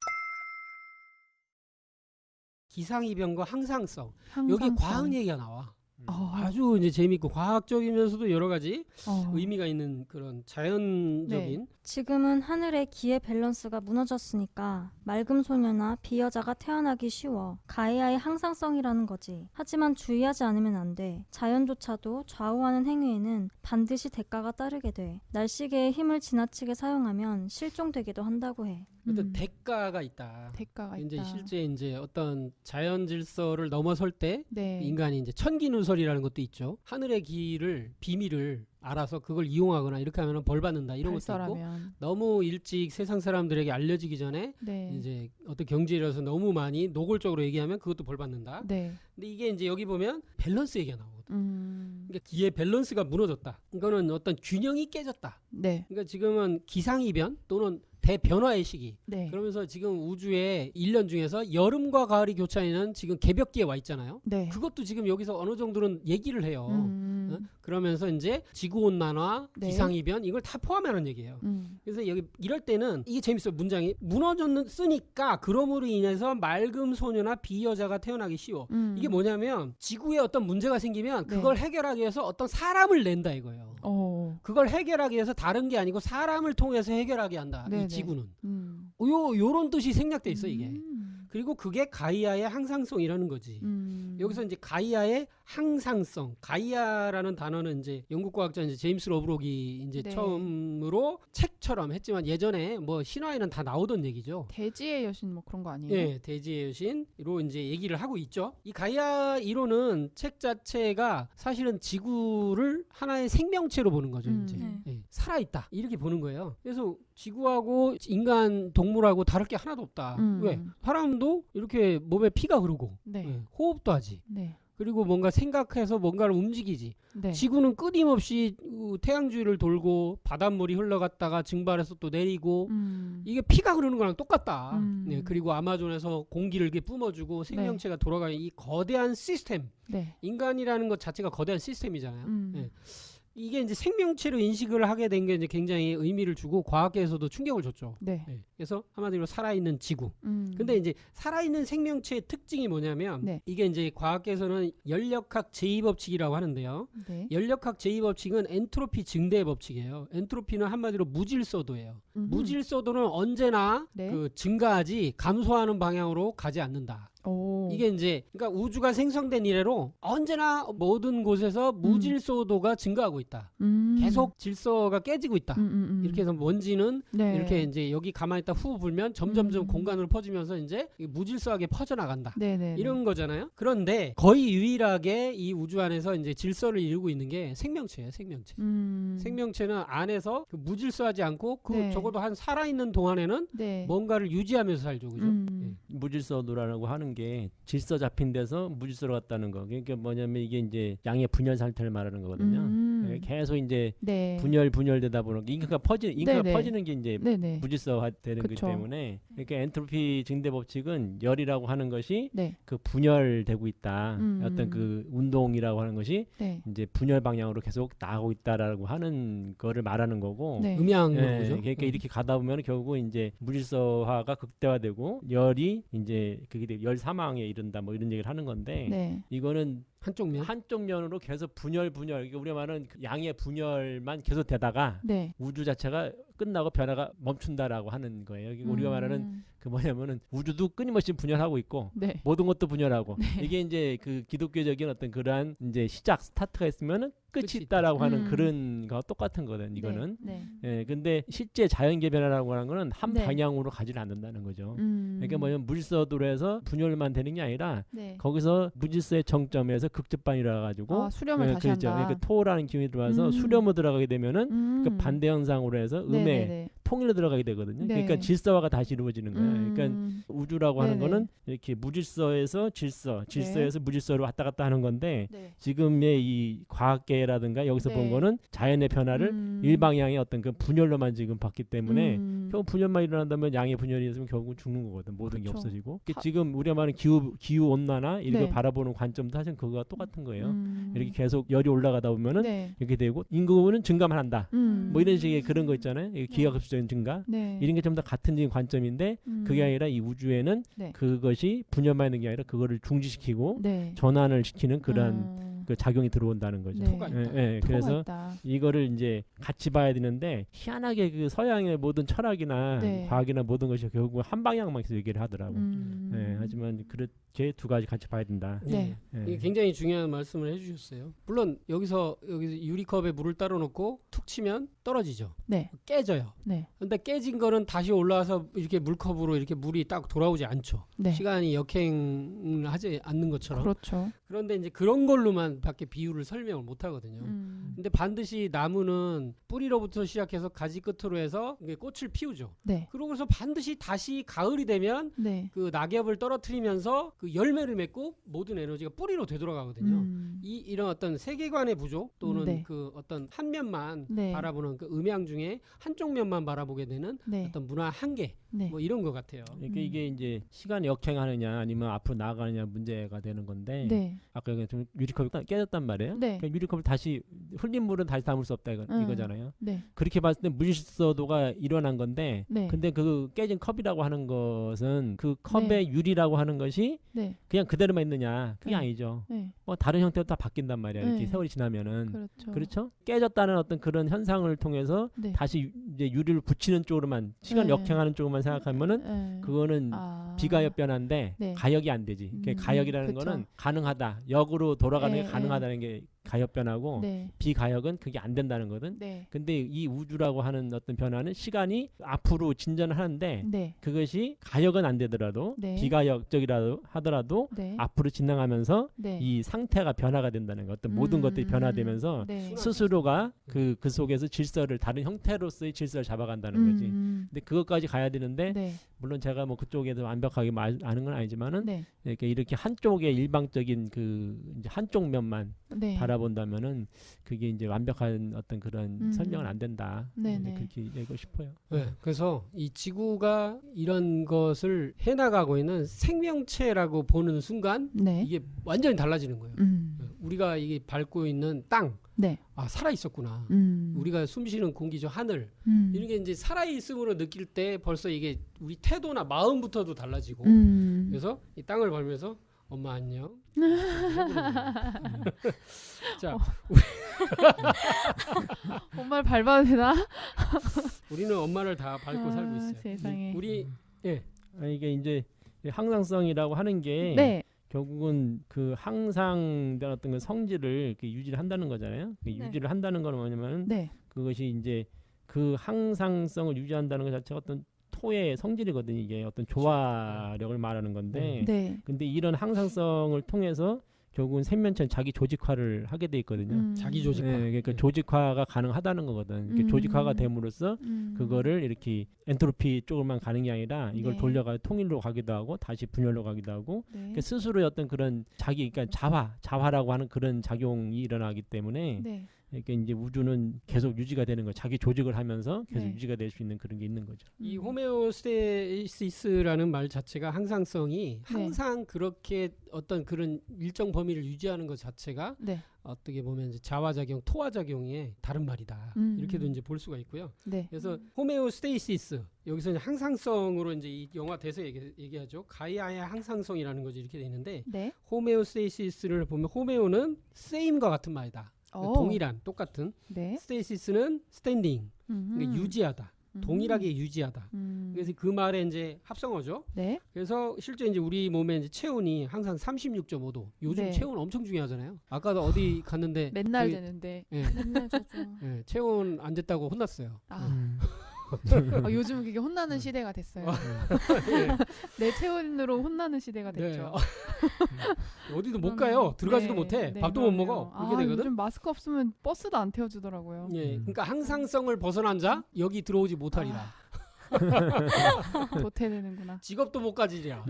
기상이변과 항상성. 여기 항상 과학 얘기가 나와. 어. 아주 이제 재밌고 과학적이면서도 여러 가지 어. 의미가 있는 그런 자연적인 지금은 하늘의 기의 밸런스가 무너졌으니까 맑음 소녀나 비여자가 태어나기 쉬워. 가이아의 항상성이라는 거지. 하지만 주의하지 않으면 안 돼. 자연조차도 좌우하는 행위에는 반드시 대가가 따르게 돼. 날씨계의 힘을 지나치게 사용하면 실종되기도 한다고 해. 어떤 대가가 있다. 대가가 이제 있다. 실제 이제 어떤 자연 질서를 넘어설 때 네. 인간이 이제 천기누설이라는 것도 있죠. 하늘의 기를 비밀을 알아서 그걸 이용하거나 이렇게 하면 벌 받는다 이런 것도 있고 발설하면. 너무 일찍 세상 사람들에게 알려지기 전에 네. 이제 어떤 경제라서 너무 많이 노골적으로 얘기하면 그것도 벌 받는다. 네. 근데 이게 이제 여기 보면 밸런스 얘기가 나오거든. 그러니까 기의 밸런스가 무너졌다. 이거는 어떤 균형이 깨졌다. 네. 그러니까 지금은 기상이변 또는 대변화의 시기. 네. 그러면서 지금 우주의 1년 중에서 여름과 가을이 교차하는 지금 개벽기에 와 있잖아요. 네. 그것도 지금 여기서 어느 정도는 얘기를 해요. 어? 음. 그러면서 이제 지구온난화, 네. 기상이변 이걸 다 포함하는 얘기예요. 음. 그래서 여기 이럴 때는 이게 재밌어요. 문장이 무너졌으니까 그러므로 인해서 맑음 소녀나 비여자가 태어나기 쉬워. 이게 뭐냐면 지구에 어떤 문제가 생기면 네. 그걸 해결하기 위해서 어떤 사람을 낸다 이거예요. 어. 그걸 해결하기 위해서 다른 게 아니고 사람을 통해서 해결하게 한다. 네네. 이 지구는. 음. 요런 뜻이 생략돼 있어 이게. 음. 그리고 그게 가이아의 항상성이라는 거지. 여기서 이제 가이아의 항상성, 가이아라는 단어는 이제 영국 과학자 이제 제임스 러브록이 이제 네. 처음으로 책처럼 했지만 예전에 뭐 신화에는 다 나오던 얘기죠. 대지의 여신 뭐 그런 거 아니에요? 예, 대지의 여신으로 이제 얘기를 하고 있죠. 이 가이아 이론은 책 자체가 사실은 지구를 하나의 생명체로 보는 거죠. 이제 네. 예, 살아 있다 이렇게 보는 거예요. 그래서 지구하고 인간, 동물하고 다를 게 하나도 없다. 왜? 사람도 이렇게 몸에 피가 흐르고 네. 예, 호흡도 하지. 네. 그리고 뭔가 생각해서 뭔가를 움직이지. 네. 지구는 끊임없이 태양 주위를 돌고 바닷물이 흘러갔다가 증발해서 또 내리고 이게 피가 흐르는 거랑 똑같다. 네, 그리고 아마존에서 공기를 이렇게 뿜어주고 생명체가 돌아가는 이 거대한 시스템. 네. 인간이라는 것 자체가 거대한 시스템이잖아요. 음. 네. 이게 이제 생명체로 인식을 하게 된 게 이제 굉장히 의미를 주고 과학계에서도 충격을 줬죠. 네. 네. 그래서 한마디로 살아있는 지구. 음. 근데 이제 살아있는 생명체의 특징이 뭐냐면 네. 이게 이제 과학계에서는 연력학 제2법칙이라고 하는데요. 네. 연력학 제2법칙은 엔트로피 증대 법칙이에요. 엔트로피는 한마디로 무질서도예요. 무질서도는 언제나 네. 그 증가하지 감소하는 방향으로 가지 않는다. 오. 이게 이제 그러니까 우주가 생성된 이래로 언제나 모든 곳에서 무질서도가 증가하고 있다. 계속 질서가 깨지고 있다. 이렇게 해서 먼지는 네. 이렇게 이제 여기 가만히 있다 후 불면 점점점 공간으로 퍼지면서 이제 무질서하게 퍼져나간다. 네네. 이런 거잖아요. 그런데 거의 유일하게 이 우주 안에서 이제 질서를 이루고 있는 게 생명체예요. 생명체. 생명체는 안에서 그 무질서하지 않고 그 네. 적어도 한 살아있는 동안에는 네. 뭔가를 유지하면서 살죠. 그죠? 예. 무질서도라고 하는 게 질서 잡힌 데서 무질서로 갔다는 거. 그러니까 뭐냐면 이게 이제 양의 분열 상태를 말하는 거거든요. 예, 계속 이제 네. 분열되다 보는 인가가 네네. 퍼지는 게 이제 네네. 무질서화되는 거기 그쵸. 때문에 그러니까 엔트로피 증대 법칙은 열이라고 하는 것이 네. 그 분열되고 있다. 어떤 그 운동이라고 하는 것이 네. 이제 분열 방향으로 계속 나가고 있다라고 하는 거를 말하는 거고. 네. 음양으로 예, 그죠? 그러니까 이렇게 가다 보면 결국 이제 무질서화가 극대화되고 열이 이제 그게 열 사망에 이른다 뭐 이런 얘기를 하는 건데 네. 이거는 한쪽 면으로 계속 분열 이게 우리가 말하는 그 양의 분열만 계속 되다가 네. 우주 자체가 끝나고 변화가 멈춘다라고 하는 거예요. 이게 우리가 말하는 그 뭐냐면은 우주도 끊임없이 분열하고 있고 네. 모든 것도 분열하고 네. 이게 이제 그 기독교적인 어떤 그러한 이제 시작 스타트가 있으면은 끝이 끝이 있다라고 하는 음. 그런 거 똑같은 거든 이거는. 네. 예, 근데 실제 자연계 변화라고 하는 거는 한 네. 방향으로 가지는 않는다는 거죠. 네. 그러니까 뭐냐면 물질서도로 해서 분열만 되는 게 아니라 네. 거기서 무질서의 정점에서 극접반이라 가지고 아, 수렴을 다시 그렇죠. 한다. 그러니까 토라는 기운이 들어와서 음. 수렴으로 들어가게 되면은 그 반대 현상으로 해서 음의 네네네. 통일로 들어가게 되거든요. 네. 그러니까 질서화가 다시 이루어지는 거예요. 그러니까 우주라고 하는 네네. 거는 이렇게 무질서에서 질서에서 무질서로 왔다 갔다 하는 건데 네. 지금의 이 과학계라든가 여기서 네. 본 거는 자연의 변화를 일방향의 어떤 그 분열로만 지금 봤기 때문에 결국 분열만 일어난다면 양의 분열이 있으면 결국 죽는 거거든. 모든 게 그쵸. 없어지고. 지금 우리가 말하는 기후 온난화 이런 네. 걸 바라보는 관점도 사실 그거와 똑같은 거예요. 이렇게 게 계속 열이 올라가다 보면은 네. 이렇게 되고 인구는 증가만 한다. 뭐 이런 식의 그런 거 있잖아요. 기하급수적인 증가. 네. 이런 게 전부 다 같은 관점인데 그게 아니라 이 우주에는 네. 그것이 분열만 있는 게 아니라 그거를 중지시키고 네. 전환을 시키는 그런 그 작용이 들어온다는 거죠. 네. 토가 있다. 그래서 있다. 이거를 이제 같이 봐야 되는데 희한하게 그 서양의 모든 철학이나 네. 과학이나 모든 것이 결국 한 방향만 계속 얘기를 하더라고. 하지만 그렇게 두 가지 같이 봐야 된다. 네. 이게 굉장히 중요한 말씀을 해주셨어요. 물론 여기서 유리컵에 물을 따로 놓고 툭 치면 떨어지죠. 네. 깨져요. 네. 근데 깨진 거는 다시 올라와서 이렇게 물컵으로 이렇게 물이 딱 돌아오지 않죠. 네. 시간이 역행을 하지 않는 것처럼. 그렇죠. 그런데 이제 그런 걸로만 밖에 비유를 설명을 못 하거든요. 근데 반드시 나무는 뿌리로부터 시작해서 가지 끝으로 해서 이게 꽃을 피우죠. 네. 그러고서 반드시 다시 가을이 되면 네. 그 낙엽을 떨어뜨리면서 그 열매를 맺고 모든 에너지가 뿌리로 되돌아가거든요. 이런 어떤 세계관의 부족 또는 네. 그 어떤 한 면만 네. 바라보는 그 음양 중에 한쪽 면만 바라보게 되는 네. 어떤 문화 한계 네. 뭐 이런 것 같아요. 그러니까 이게 이제 시간이 역행하느냐 아니면 앞으로 나아가느냐 문제가 되는 건데 네. 아까 좀 유리컵이 깨졌단 말이에요. 네. 그러니까 유리컵을 다시 흘린 물은 다시 담을 수 없다 이거잖아요. 네. 그렇게 봤을 때 물질서도가 일어난 건데 네. 근데 그 깨진 컵이라고 하는 것은 그 컵의 유리라고 하는 것이 네. 그냥 그대로만 있느냐 그게 네. 아니죠. 네. 다른 형태로 다 바뀐단 말이야. 이렇게 네. 세월이 지나면은 그렇죠. 그렇죠? 깨졌다는 어떤 그런 현상을 통해서 네. 다시 이제 유리를 붙이는 쪽으로만 시간 네. 역행하는 쪽으로만 생각하면은 네. 그거는 비가역 변화인데 네. 가역이 안 되지. 그러니까 가역이라는 그쵸. 거는 가능하다. 역으로 돌아가는 게 네, 가능하다는 게 가역 변화고 네. 비가역은 그게 안 된다는 거든. 네. 근데 이 우주라고 하는 어떤 변화는 시간이 앞으로 진전을 하는데 네. 그것이 가역은 안 되더라도 네. 비가역적이라도 하더라도 네. 앞으로 지나가면서 네. 이 상태가 변화가 된다는 거. 어떤 모든 것들이 변화되면서 네. 스스로가 그 속에서 질서를 다른 형태로서의 질서를 잡아간다는 거지. 근데 그것까지 가야 되는데 네. 물론 제가 뭐 그쪽에서 완벽하게 아는 건 아니지만은 네. 이렇게 한쪽의 일방적인 그 이제 한쪽 면만 네. 바라본다면은 그게 이제 완벽한 어떤 그런 설명은 안 된다. 네네. 그렇게 얘기하고 싶어요. 네, 그래서 이 지구가 이런 것을 해나가고 있는 생명체라고 보는 순간 네. 이게 완전히 달라지는 거예요. 우리가 이게 밟고 있는 땅, 네. 아 살아 있었구나. 우리가 숨쉬는 공기, 저 하늘 이런 게 이제 살아 있음으로 느낄 때 벌써 이게 우리 태도나 마음부터도 달라지고. 그래서 이 땅을 밟으면서 엄마 안녕. 자, 엄마를 밟아도 되나? 우리는 엄마를 다 밟고 살고 있어요. 세상에. 우리 이게 이제 항상성이라고 하는 게 네. 결국은 그 항상된 어떤 그 성질을 이렇게 유지를 한다는 거잖아요. 그 유지를 한다는 건 뭐냐면 네. 그것이 이제 그 항상성을 유지한다는 것 자체가 어떤 토의 성질이거든요. 이게 어떤 조화력을 말하는 건데 네. 근데 이런 항상성을 통해서 결국은 생명체는 자기 조직화를 하게 돼 있거든요. 자기 조직화. 그러니까 조직화가 가능하다는 거거든. 이렇게 조직화가 됨으로써 그거를 이렇게 엔트로피 쪽으로만 가는 게 아니라 이걸 네. 돌려가 통일로 가기도 하고 다시 분열로 가기도 하고 네. 그러니까 스스로의 어떤 그런 자기 그러니까 자화라고 하는 그런 작용이 일어나기 때문에 네. 그러니까 이제 우주는 계속 유지가 되는 거, 자기 조직을 하면서 계속 네. 유지가 될 수 있는 그런 게 있는 거죠. 이 호메오스테시스라는 말 자체가 항상성이 항상 그렇게 어떤 그런 일정 범위를 유지하는 것 자체가 네. 어떻게 보면 이제 자화작용, 토화작용의 다른 말이다. 이렇게도 이제 볼 수가 있고요. 네. 그래서 호메오스테이시스 여기서 이제 항상성으로 이제 이 영화 대서 얘기하죠. 가이아의 항상성이라는 거지 이렇게 돼 있는데 네. 호메오스테이시스를 보면 호메오는 same과 같은 말이다. 동일한, 똑같은. 네. 스테이시스는 스탠딩, 그러니까 유지하다. 동일하게 유지하다. 그래서 그 말에 이제 합성어죠. 네. 그래서 실제 이제 우리 몸의 이제 체온이 항상 36.5도. 요즘 네. 체온 엄청 중요하잖아요. 아까도 어디 갔는데 맨날 저기- 되는데 예, 맨날 저죠. 예, 체온 안 됐다고 혼났어요. 요즘 그게 혼나는 시대가 됐어요. 예, 내 체온으로 혼나는 시대가 네. 됐죠. 어디도 못 가요. 들어가지도 네, 못해. 네, 밥도 못 그럼요. 먹어. 그렇게 되거든. 요즘 마스크 없으면 버스도 안 태워주더라고요. 예, 그러니까 항상성을 벗어난 자 여기 들어오지 못하리라. 도태되는구나. 직업도 못 가지리라.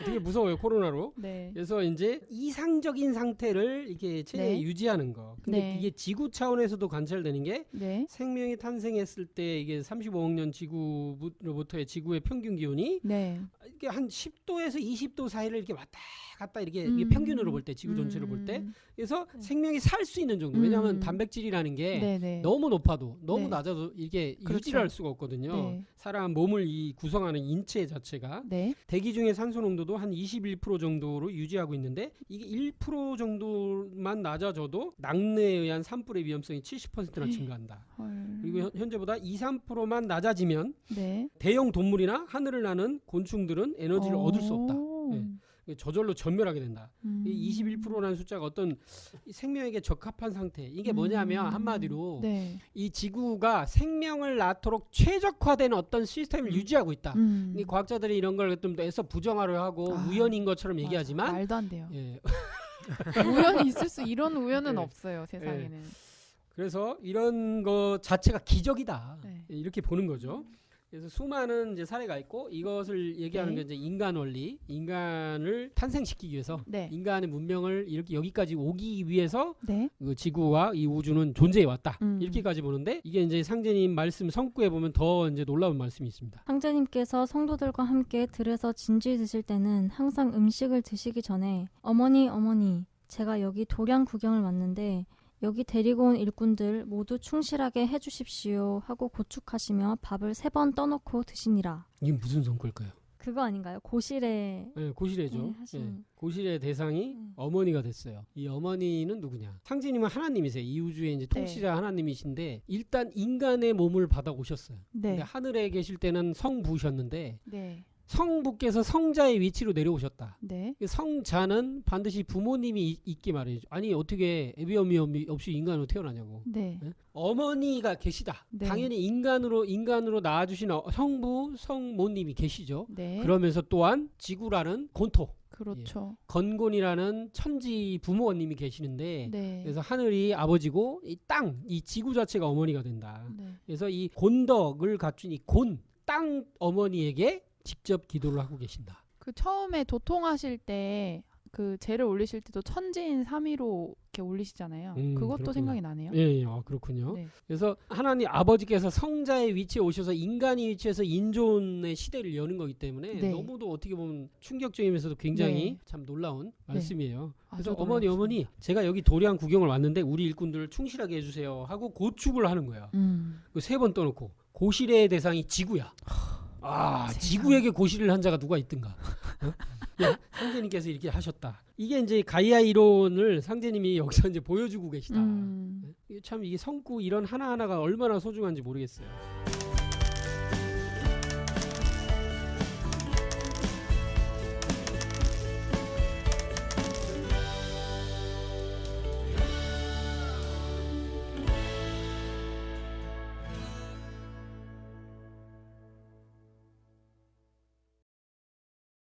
되게 무서워요 코로나로. 네. 그래서 이제 이상적인 상태를 이렇게 체내에 네. 유지하는 거. 근데 네. 이게 지구 차원에서도 관찰되는 게 네. 생명이 탄생했을 때 이게 35억 년 지구로부터의 지구의 평균 기온이 네. 이게 한 10도에서 20도 사이를 이렇게 왔다 갔다 이게 평균으로 볼 때 지구 전체를 볼 때 그래서 생명이 살 수 있는 정도. 왜냐하면 단백질이라는 게 네네. 너무 높아도 너무 네. 낮아도 이게 그렇죠. 유지를 할 수가 없거든요. 네. 사람 몸을 이 구성하는 인체 자체가 네. 대기 중의 산소 농도도 한 21% 정도로 유지하고 있는데 이게 1% 정도만 낮아져도 낙뢰에 의한 산불의 위험성이 70%나 증가한다. 헐. 그리고 현재보다 2, 3%만 낮아지면 네. 대형 동물이나 하늘을 나는 곤충들은 에너지를 얻을 수 없다. 오. 네. 저절로 전멸하게 된다. 음. 이 21%라는 숫자가 어떤 생명에게 적합한 상태. 이게 뭐냐면 한마디로 네. 이 지구가 생명을 낳도록 최적화된 어떤 시스템을 유지하고 있다. 이 과학자들이 이런 걸 좀 애써 부정하려 하고 우연인 것처럼 맞아. 얘기하지만 말도 안 돼요. 예. 우연이 있을 수 이런 우연은 네. 없어요 세상에는. 그래서 이런 거 자체가 기적이다. 네. 이렇게 보는 거죠. 그래서 수많은 이제 사례가 있고 이것을 얘기하는 네. 게 이제 인간 원리, 인간을 탄생시키기 위해서 네. 인간의 문명을 이렇게 여기까지 오기 위해서 네. 그 지구와 이 우주는 존재해 왔다. 음. 이렇게까지 보는데 이게 이제 상제님 말씀 성구에 보면 더 이제 놀라운 말씀이 있습니다. 상제님께서 성도들과 함께 들에서 진지 드실 때는 항상 음식을 드시기 전에 어머니 제가 여기 도량 구경을 왔는데 여기 데리고 온 일꾼들 모두 충실하게 해주십시오 하고 고축하시며 밥을 3번 떠놓고 드시니라. 이게 무슨 성구일까요? 그거 아닌가요? 고실에 네, 고실애죠. 네, 하시는. 네, 고실의 대상이 어머니가 됐어요. 이 어머니는 누구냐? 상제님은 하나님이세요. 이 우주의 이제 통치자 하나님이신데 일단 인간의 몸을 받아 오셨어요. 네. 근데 하늘에 계실 때는 성부셨는데 네. 성부께서 성자의 위치로 내려오셨다. 네. 성자는 반드시 부모님이 있기 마련이죠. 아니 어떻게 애비어미 없이 인간으로 태어나냐고. 네. 네? 어머니가 계시다. 네. 당연히 인간으로 낳아주신 성부, 성모님이 계시죠. 네. 그러면서 또한 지구라는 곤토, 그렇죠. 건곤이라는 천지 부모님이 계시는데 네. 그래서 하늘이 아버지고 이 땅, 이 지구 자체가 어머니가 된다. 네. 그래서 이 곤덕을 갖춘 이 땅 어머니에게 직접 기도를 하고 계신다. 그 처음에 도통하실 때 그 제를 올리실 때도 천지인 3위로 이렇게 올리시잖아요. 그것도 그렇구나. 생각이 나네요. 예, 그렇군요. 네. 그래서 하나님 아버지께서 성자의 위치에 오셔서 인간의 위치에서 인존의 시대를 여는 거기 때문에 네. 너무도 어떻게 보면 충격적이면서도 굉장히 네. 참 놀라운 말씀이에요. 아주 그래서 놀랍습니다. 어머니 제가 여기 도량 구경을 왔는데 우리 일꾼들을 충실하게 해주세요 하고 고축을 하는 거야. 그 3번 떠놓고 고실의 대상이 지구야. 세상에. 지구에게 고실을 한 자가 누가 있든가. 상제님께서 이렇게 하셨다. 이게 이제 가이아 이론을 상제님이 여기서 이제 보여주고 계시다. 참 이게 성구 이런 하나하나가 얼마나 소중한지 모르겠어요.